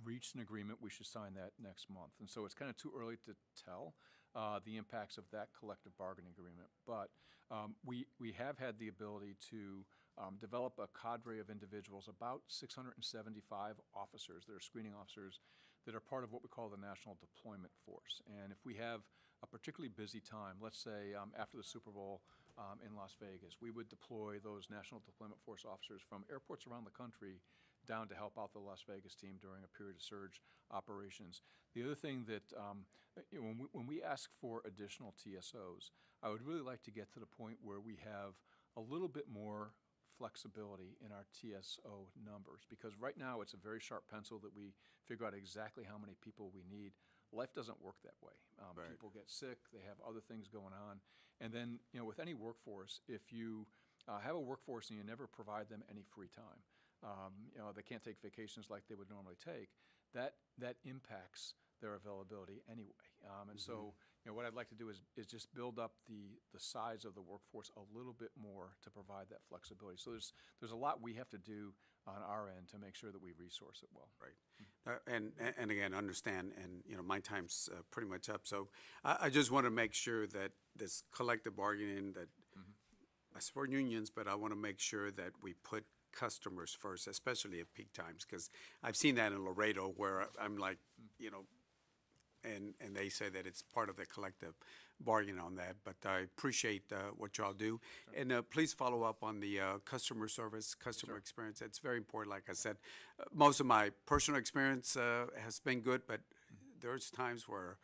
Speaker 3: reached an agreement. We should sign that next month. And so it's kind of too early to tell the impacts of that collective bargaining agreement. But we have had the ability to develop a cadre of individuals, about 675 officers that are screening officers that are part of what we call the National Deployment Force. And if we have a particularly busy time, let's say after the Super Bowl in Las Vegas, we would deploy those National Deployment Force officers from airports around the country down to help out the Las Vegas team during a period of surge operations. The other thing that, when we ask for additional TSOs, I would really like to get to the point where we have a little bit more flexibility in our TSO numbers, because right now it's a very sharp pencil that we figure out exactly how many people we need. Life doesn't work that way.
Speaker 2: Right.
Speaker 3: People get sick, they have other things going on. And then, with any workforce, if you have a workforce and you never provide them any free time, they can't take vacations like they would normally take, that impacts their availability anyway. And so, what I'd like to do is just build up the size of the workforce a little bit more to provide that flexibility. So there's a lot we have to do on our end to make sure that we resource it well.
Speaker 2: Right. And again, understand, and my time's pretty much up. So I just want to make sure that this collective bargaining, that I support unions, but I want to make sure that we put customers first, especially at peak times, because I've seen that in Laredo where I'm like, and they say that it's part of the collective bargain on that. But I appreciate what y'all do. Sure. And please follow up on the customer service, customer experience. It's very important. Like I said, most of my personal experience has been good, but there's times where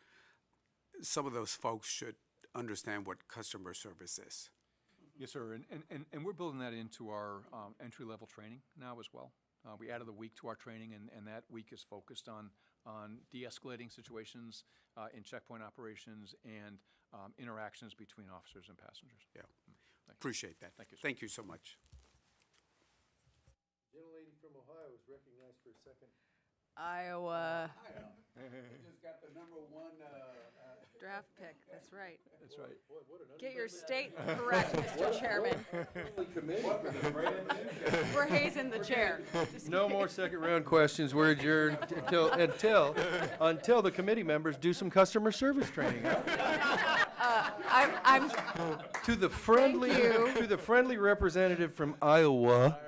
Speaker 2: some of those folks should understand what customer service is.
Speaker 3: Yes, sir. And we're building that into our entry-level training now as well. We added a week to our training, and that week is focused on de-escalating situations in checkpoint operations and interactions between officers and passengers.
Speaker 2: Yeah, appreciate that.
Speaker 3: Thank you, sir.
Speaker 2: Thank you so much.
Speaker 1: Gentlelady from Ohio is recognized for a second.
Speaker 6: Iowa
Speaker 2: Just got the #1
Speaker 6: draft pick, that's right.
Speaker 3: That's right.
Speaker 6: Get your state correct, Mr. Chairman. We're hazing the chair.
Speaker 1: No more second-round questions. We're adjourned until the committee members do some customer service training.
Speaker 6: I'm
Speaker 1: To the friendly representative from Iowa,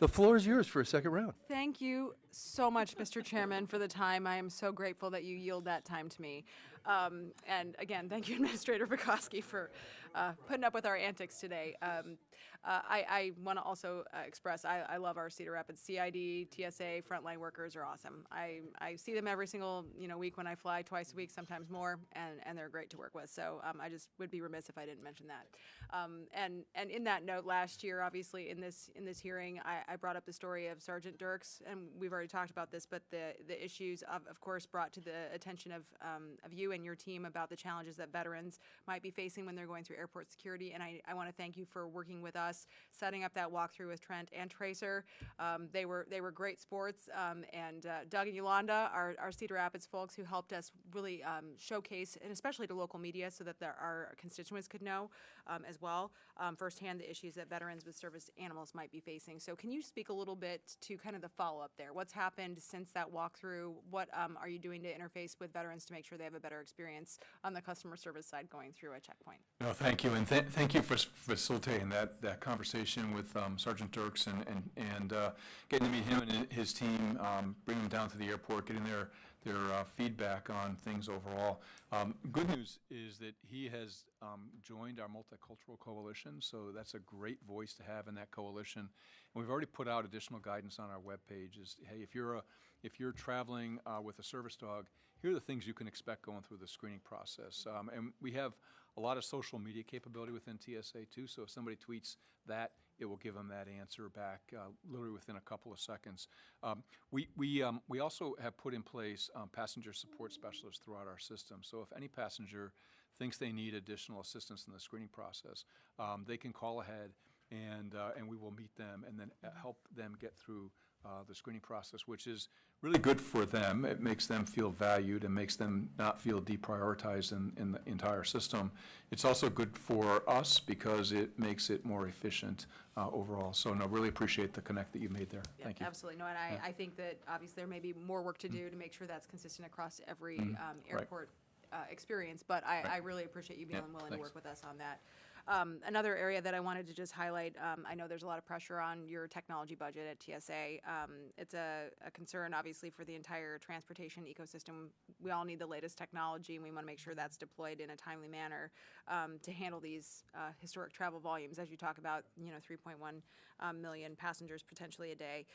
Speaker 1: the floor is yours for a second round.
Speaker 6: Thank you so much, Mr. Chairman, for the time. I am so grateful that you yield that time to me. And again, thank you, Administrator Pekoski, for putting up with our antics today. I want to also express I love our Cedar Rapids CID, TSA, frontline workers are awesome. I see them every single week when I fly, twice a week, sometimes more, and they're great to work with. So I just would be remiss if I didn't mention that. And in that note, last year, obviously in this hearing, I brought up the story of Sergeant Dirks, and we've already talked about this, but the issues of course brought to the attention of you and your team about the challenges that veterans might be facing when they're going through airport security. And I want to thank you for working with us, setting up that walkthrough with Trent and Tracer. They were great sports, and Doug and Yolanda, our Cedar Rapids folks, who helped us really showcase, and especially to local media, so that our constituents could know as well firsthand the issues that veterans with service animals might be facing. So can you speak a little bit to kind of the follow-up there? What's happened since that walkthrough? What are you doing to interface with veterans to make sure they have a better experience on the customer service side going through a checkpoint?
Speaker 3: No, thank you, and thank you for facilitating that conversation with Sergeant Dirks and getting to meet him and his team, bringing them down to the airport, getting their feedback on things overall. Good news is that he has joined our multicultural coalition, so that's a great voice to have in that coalition. And we've already put out additional guidance on our webpage. Hey, if you're traveling with a service dog, here are the things you can expect going through the screening process. And we have a lot of social media capability within TSA too, so if somebody tweets that, it will give them that answer back literally within a couple of seconds. We also have put in place passenger support specialists throughout our system. So if any passenger thinks they need additional assistance in the screening process, they can call ahead and we will meet them and then help them get through the screening process, which is really good for them. It makes them feel valued and makes them not feel deprioritized in the entire system. It's also good for us because it makes it more efficient overall. So no, really appreciate the connect that you made there.
Speaker 6: Yeah,
Speaker 3: Thank you.
Speaker 6: absolutely. No, and I think that obviously there may be more work to do to make sure that's consistent across every airport experience, but I really appreciate you being willing to
Speaker 3: thanks.
Speaker 6: work with us on that. Another area that I wanted to just highlight, I know there's a lot of pressure on your technology budget at TSA. It's a concern, obviously, for the entire transportation ecosystem. We all need the latest technology, and we want to make sure that's deployed in a timely manner to handle these historic travel volumes, as you talk about, 3.1 million passengers potentially a day.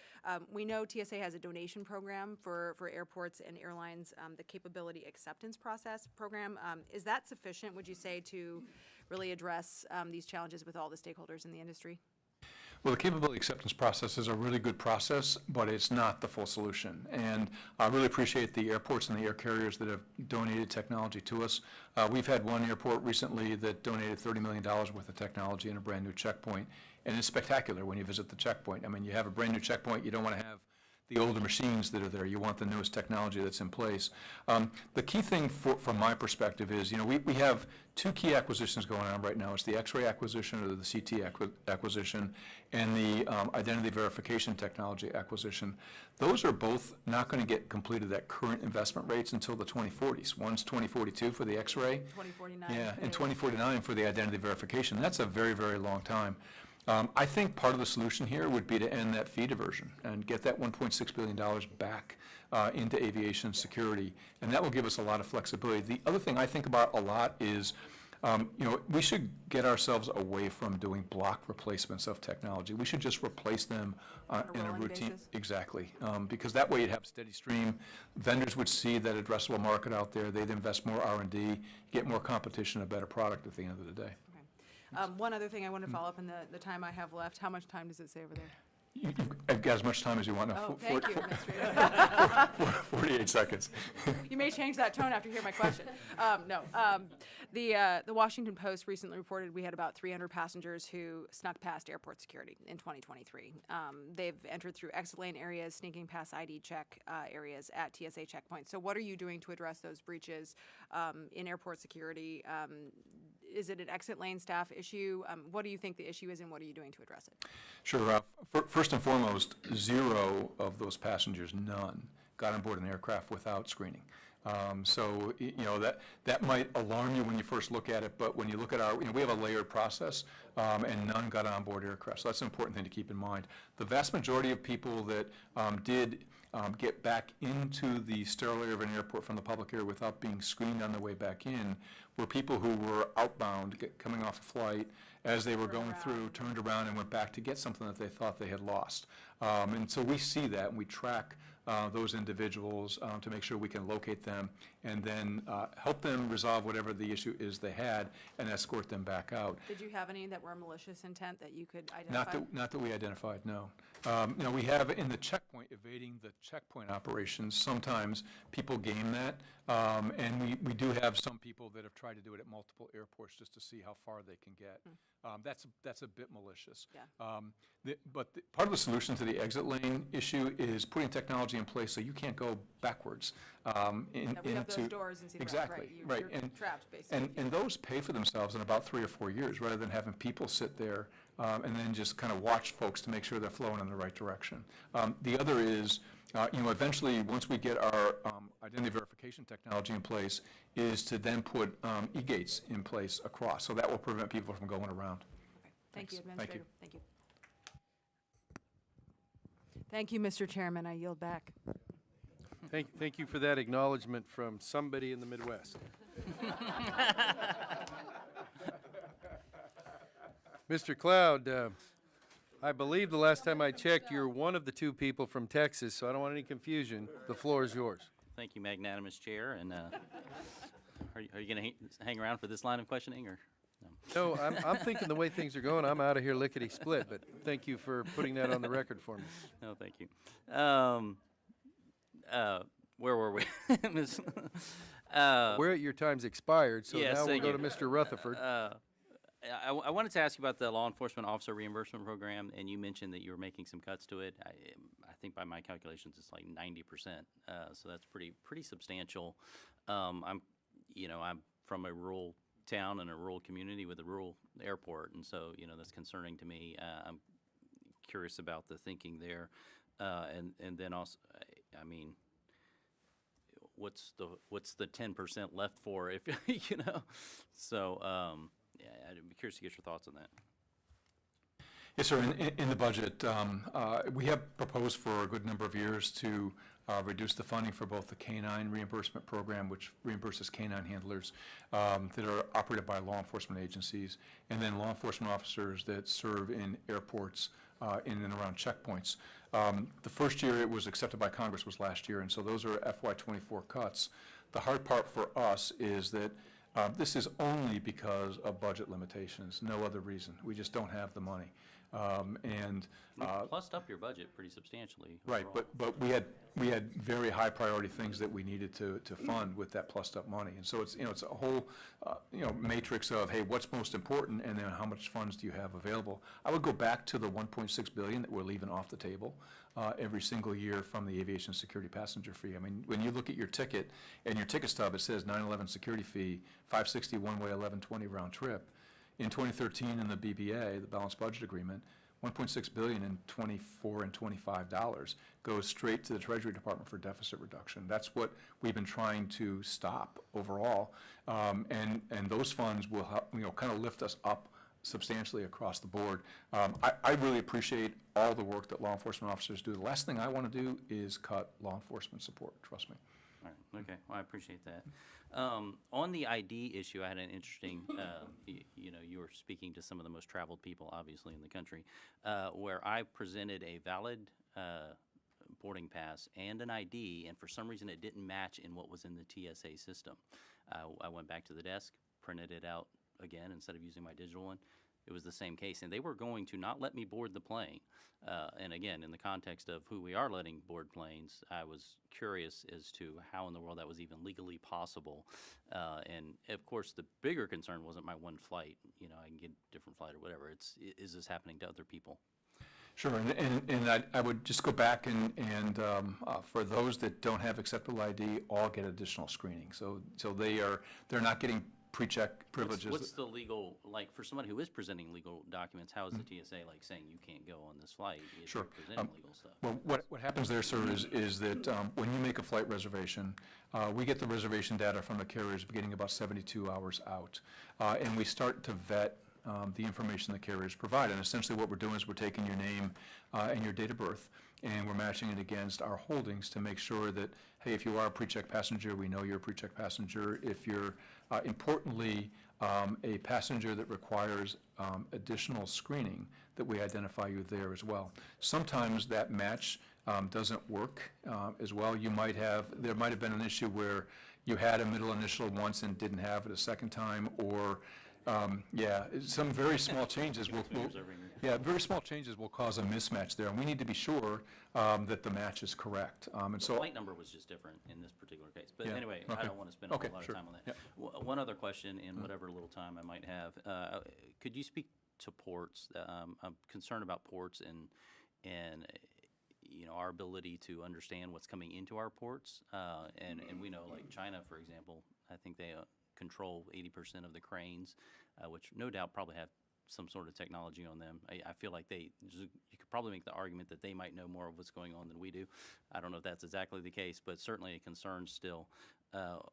Speaker 6: We know TSA has a donation program for airports and airlines, the Capability Acceptance Process program. Is that sufficient, would you say, to really address these challenges with all the stakeholders in the industry?
Speaker 3: Well, the capability acceptance process is a really good process, but it's not the full solution. And I really appreciate the airports and the air carriers that have donated technology to us. We've had one airport recently that donated $30 million worth of technology in a brand new checkpoint. And it's spectacular when you visit the checkpoint. I mean, you have a brand new checkpoint, you don't want to have the older machines that are there. You want the newest technology that's in place. The key thing from my perspective is, we have two key acquisitions going on right now. It's the X-ray acquisition or the CT acquisition and the identity verification technology acquisition. Those are both not going to get completed at current investment rates until the 2040s. One's 2042 for the X-ray.
Speaker 6: 2049.
Speaker 3: Yeah, and 2049 for the identity verification. That's a very, very long time. I think part of the solution here would be to end that fee diversion and get that $1.6 billion back into aviation security, and that will give us a lot of flexibility. The other thing I think about a lot is, we should get ourselves away from doing block replacements of technology. We should just replace them in a routine.
Speaker 6: Basis?
Speaker 3: Exactly, because that way you'd have a steady stream. Vendors would see that addressable market out there. They'd invest more R&D, get more competition, a better product at the end of the day.
Speaker 6: One other thing I want to follow up in the time I have left. How much time does it say over there?
Speaker 3: I've got as much time as you want.
Speaker 6: Oh, thank you, Administrator.
Speaker 3: 48 seconds.
Speaker 6: You may change that tone after you hear my question. No. The Washington Post recently reported we had about 300 passengers who snuck past airport security in 2023. They've entered through exit lane areas, sneaking past ID check areas at TSA checkpoints. So what are you doing to address those breaches in airport security? Is it an exit lane staff issue? What do you think the issue is, and what are you doing to address it?
Speaker 3: Sure. First and foremost, 0 of those passengers, none, got on board an aircraft without screening. So, that might alarm you when you first look at it, but when you look at we have a layered process, and none got on board aircraft. So that's an important thing to keep in mind. The vast majority of people that did get back into the sterile area of an airport from the public area without being screened on their way back in were people who were outbound, coming off a flight, as they were going through, turned around and went back to get something that they thought they had lost. And so we see that, and we track those individuals to make sure we can locate them and then help them resolve whatever the issue is they had and escort them back out.
Speaker 6: Did you have any that were malicious intent that you could identify?
Speaker 3: Not that we identified, no. We have in the checkpoint, evading the checkpoint operations, sometimes people game that. And we do have some people that have tried to do it at multiple airports just to see how far they can get. That's a bit malicious.
Speaker 6: Yeah.
Speaker 3: But part of the solution to the exit lane issue is putting technology in place so you can't go backwards.
Speaker 6: We have those doors and see the rest,
Speaker 3: Exactly, right.
Speaker 6: You're trapped, basically.
Speaker 3: And those pay for themselves in about 3 or 4 years, rather than having people sit there and then just kind of watch folks to make sure they're flowing in the right direction. The other is, eventually, once we get our identity verification technology in place, is to then put e-gates in place across. So that will prevent people from going around.
Speaker 6: Thank you,
Speaker 3: Thanks.
Speaker 6: Administrator. Thank you. Thank you, Mr. Chairman. I yield back.
Speaker 1: Thank you for that acknowledgement from somebody in the Midwest. Mr. Cloud, I believe the last time I checked, you're one of the 2 people from Texas, so I don't want any confusion. The floor is yours.
Speaker 7: Thank you, magnanimous chair, and are you going to hang around for this line of questioning, or? No?
Speaker 1: No, I'm thinking the way things are going, I'm out of here lickety-split, but thank you for putting that on the record for me.
Speaker 7: No, thank you. Where were we?
Speaker 1: We're at your time's expired, so
Speaker 7: Yes,
Speaker 1: now we'll
Speaker 7: thank
Speaker 1: go
Speaker 7: you.
Speaker 1: to Mr. Rutherford.
Speaker 7: I wanted to ask you about the law enforcement officer reimbursement program, and you mentioned that you were making some cuts to it. I think by my calculations, it's like 90%. So that's pretty substantial. I'm from a rural town and a rural community with a rural airport, and so that's concerning to me. I'm curious about the thinking there, and then also, I mean, what's the 10% left for if So yeah, I'd be curious to get your thoughts on that.
Speaker 3: Yes, sir. In the budget, we have proposed for a good number of years to reduce the funding for both the K-9 reimbursement program, which reimburses K-9 handlers that are operated by law enforcement agencies, and then law enforcement officers that serve in airports in and around checkpoints. The first year it was accepted by Congress was last year, and so those are FY24 cuts. The hard part for us is that this is only because of budget limitations, no other reason. We just don't have the money.
Speaker 7: Plussed up your budget pretty substantially.
Speaker 3: Right,
Speaker 7: overall.
Speaker 3: but we had very high priority things that we needed to fund with that plussed up money. And so it's a whole matrix of, hey, what's most important, and then how much funds do you have available. I would go back to the $1.6 billion that we're leaving off the table every single year from the aviation security passenger fee. I mean, when you look at your ticket and your ticket stub, it says 911 security fee, $560 one way, $1120 round trip. In 2013, in the BBA, the Balanced Budget Agreement, $1.6 billion in $24 and $25 goes straight to the Treasury Department for deficit reduction. That's what we've been trying to stop overall, and those funds will help, kind of lift us up substantially across the board. I really appreciate all the work that law enforcement officers do. The last thing I want to do is cut law enforcement support. Trust me.
Speaker 7: All right. Okay. Well, I appreciate that. On the ID issue, I had an interesting, you were speaking to some of the most traveled people, obviously, in the country, where I presented a valid boarding pass and an ID, and for some reason it didn't match in what was in the TSA system. I went back to the desk, printed it out again instead of using my digital one. It was the same case, and they were going to not let me board the plane. And again, in the context of who we are letting board planes, I was curious as to how in the world that was even legally possible. And of course, the bigger concern wasn't my one flight. I can get a different flight or whatever. Is this happening to other people?
Speaker 3: Sure, and I would just go back and for those that don't have acceptable ID, all get additional screening. So they're not getting pre-check privileges.
Speaker 7: What's the legal, like, for someone who is presenting legal documents, how is the TSA, like, saying you can't go on this flight if
Speaker 3: Sure.
Speaker 7: you're presenting legal stuff?
Speaker 3: Well, what happens there, sir, is that when you make a flight reservation, we get the reservation data from the carriers beginning about 72 hours out. And we start to vet the information the carriers provide. And essentially what we're doing is we're taking your name and your date of birth, and we're matching it against our holdings to make sure that, hey, if you are a pre-check passenger, we know you're a pre-check passenger. If you're, importantly, a passenger that requires additional screening, that we identify you there as well. Sometimes that match doesn't work as well. There might have been an issue where you had a middle initial once and didn't have it a second time, or some very small changes very small changes will cause a mismatch there, and we need to be sure that the match is correct. And
Speaker 7: The
Speaker 3: so,
Speaker 7: flight number was just different in this particular case. But
Speaker 3: Yeah,
Speaker 7: anyway, I
Speaker 3: okay.
Speaker 7: don't want to spend a
Speaker 3: Okay,
Speaker 7: whole lot
Speaker 3: sure.
Speaker 7: of time on
Speaker 3: Yeah.
Speaker 7: that. One other question, in whatever little time I might have. Could you speak to ports? I'm concerned about ports and our ability to understand what's coming into our ports. And we know, like China, for example, I think they control 80% of the cranes, which no doubt probably have some sort of technology on them. I feel like you could probably make the argument that they might know more of what's going on than we do. I don't know if that's exactly the case, but certainly a concern still.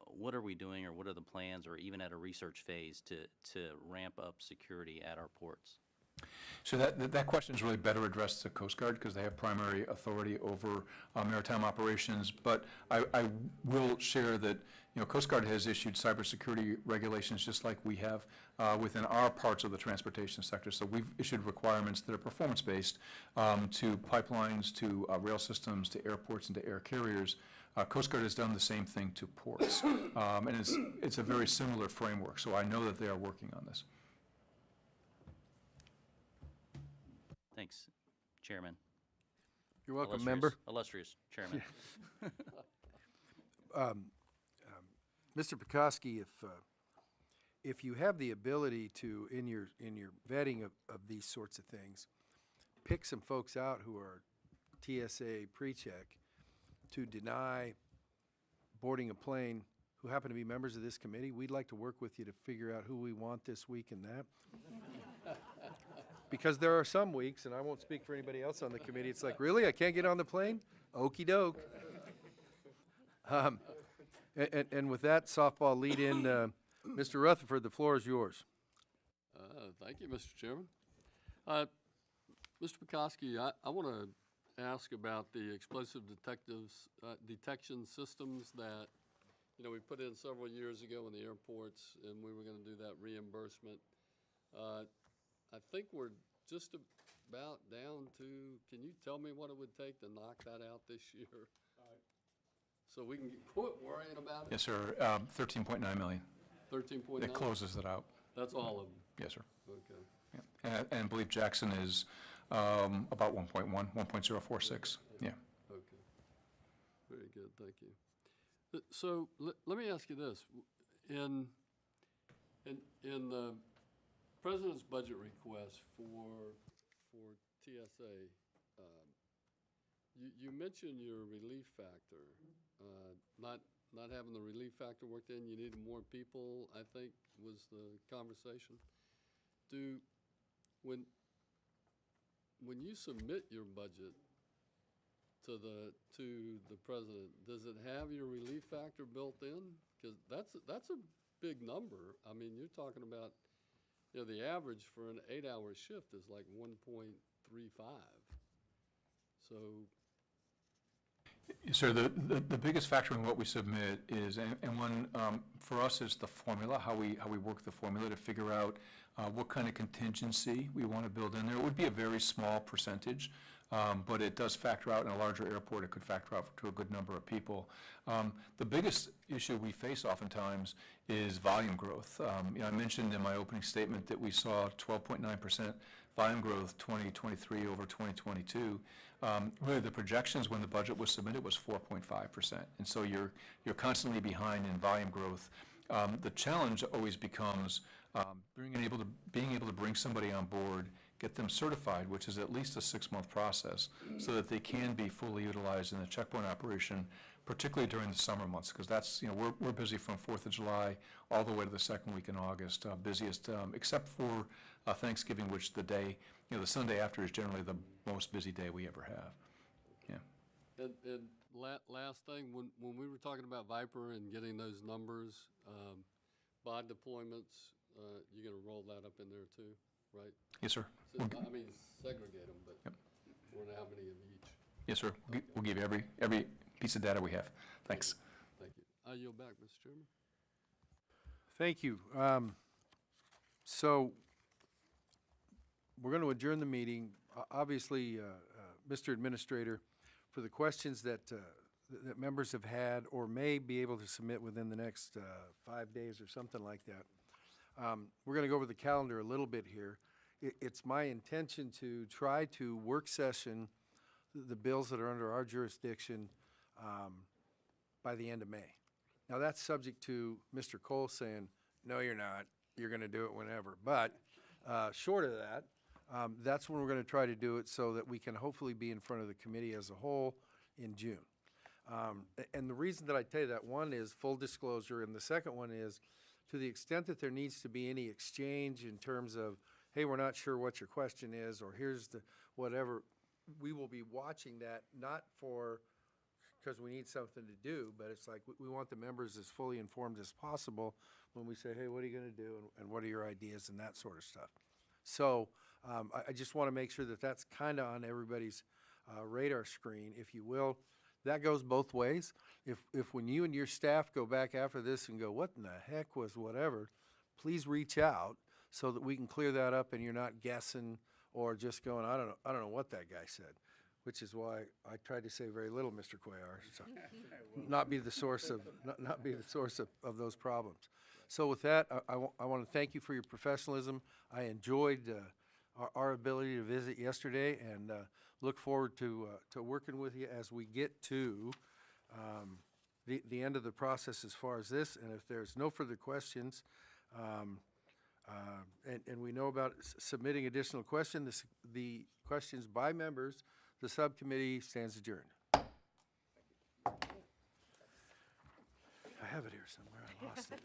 Speaker 7: What are we doing, or what are the plans, or even at a research phase, to ramp up security at our ports?
Speaker 3: So that question is really better addressed to Coast Guard, because they have primary authority over maritime operations. But I will share that, Coast Guard has issued cybersecurity regulations just like we have within our parts of the transportation sector. So we've issued requirements that are performance-based to pipelines, to rail systems, to airports, and to air carriers. Coast Guard has done the same thing to ports. And it's a very similar framework. So I know that they are working on this.
Speaker 7: Thanks, Chairman.
Speaker 1: You're welcome, member.
Speaker 7: Illustrious Chairman.
Speaker 1: Mr. Pekoski, if you have the ability to, in your vetting of these sorts of things, pick some folks out who are TSA pre-check to deny boarding a plane who happen to be members of this committee, we'd like to work with you to figure out who we want this week and that. Because there are some weeks, and I won't speak for anybody else on the committee, it's like, really, I can't get on the plane? Okey doke. And with that softball lead in, Mr. Rutherford, the floor is yours.
Speaker 8: Thank you, Mr. Chairman. Mr. Pekoski, I want to ask about the explosive detection systems that, we put in several years ago in the airports, and we were going to do that reimbursement. I think we're just about down to, can you tell me what it would take to knock that out this year? So we can quit worrying about it?
Speaker 3: Yes, sir. 13.9 million.
Speaker 8: 13.9?
Speaker 3: That closes it out.
Speaker 8: That's all of them?
Speaker 3: Yes, sir.
Speaker 8: Okay.
Speaker 3: Yeah. And I believe Jackson is about 1.1, 1.046. Yeah.
Speaker 8: Okay. Very good, thank you. So let me ask you this. In the President's budget request for TSA, you mentioned your relief factor, not having the relief factor worked in, you needed more people, I think was the conversation. When you submit your budget to the President, does it have your relief factor built in? Because that's a big number. I mean, you're talking about, the average for an 8-hour shift is like 1.35. So.
Speaker 3: Sir, the biggest factor in what we submit is, and one for us is the formula, how we work the formula to figure out what kind of contingency we want to build in there. It would be a very small percentage, but it does factor out in a larger airport. It could factor out to a good number of people. The biggest issue we face oftentimes is volume growth. I mentioned in my opening statement that we saw 12.9% volume growth 2023 over 2022. Really, the projections when the budget was submitted was 4.5%, and so you're constantly behind in volume growth. The challenge always becomes being able to bring somebody on board, get them certified, which is at least a 6-month process, so that they can be fully utilized in the checkpoint operation, particularly during the summer months, because that's, we're busy from 4th of July all the way to the second week in August, busiest, except for Thanksgiving, which the Sunday after is generally the most busy day we ever have. Yeah.
Speaker 8: And last thing, when we were talking about Viper and getting those numbers, bod deployments, you're gonna roll that up in there too, right?
Speaker 3: Yes, sir.
Speaker 8: So, I mean, segregate them, but wonder how many of each.
Speaker 3: Yes, sir. We'll give you every piece of data we have. Thanks.
Speaker 8: Thank you. I yield back, Mr. Chairman.
Speaker 1: Thank you. So we're going to adjourn the meeting. Obviously, Mr. Administrator, for the questions that members have had or may be able to submit within the next 5 days or something like that, we're going to go over the calendar a little bit here. It's my intention to try to work session the bills that are under our jurisdiction by the end of May. Now, that's subject to Mr. Cole saying, no, you're not. You're going to do it whenever. But short of that, that's when we're going to try to do it so that we can hopefully be in front of the committee as a whole in June. And the reason that I tell you that, one is full disclosure, and the second one is to the extent that there needs to be any exchange in terms of, hey, we're not sure what your question is, or here's the whatever, we will be watching that, not for because we need something to do, but it's like we want the members as fully informed as possible when we say, hey, what are you going to do, and what are your ideas, and that sort of stuff. So I just want to make sure that that's kind of on everybody's radar screen, if you will. That goes both ways. If when you and your staff go back after this and go, what in the heck was whatever, please reach out so that we can clear that up and you're not guessing or just going, I don't know what that guy said, which is why I tried to say very little, Mr. Cuellar, so not be the source of those problems. So with that, I want to thank you for your professionalism. I enjoyed our ability to visit yesterday, and look forward to working with you as we get to the end of the process as far as this. And if there's no further questions, and we know about submitting additional questions, the questions by members, the subcommittee stands adjourned. I have it here somewhere. I lost it.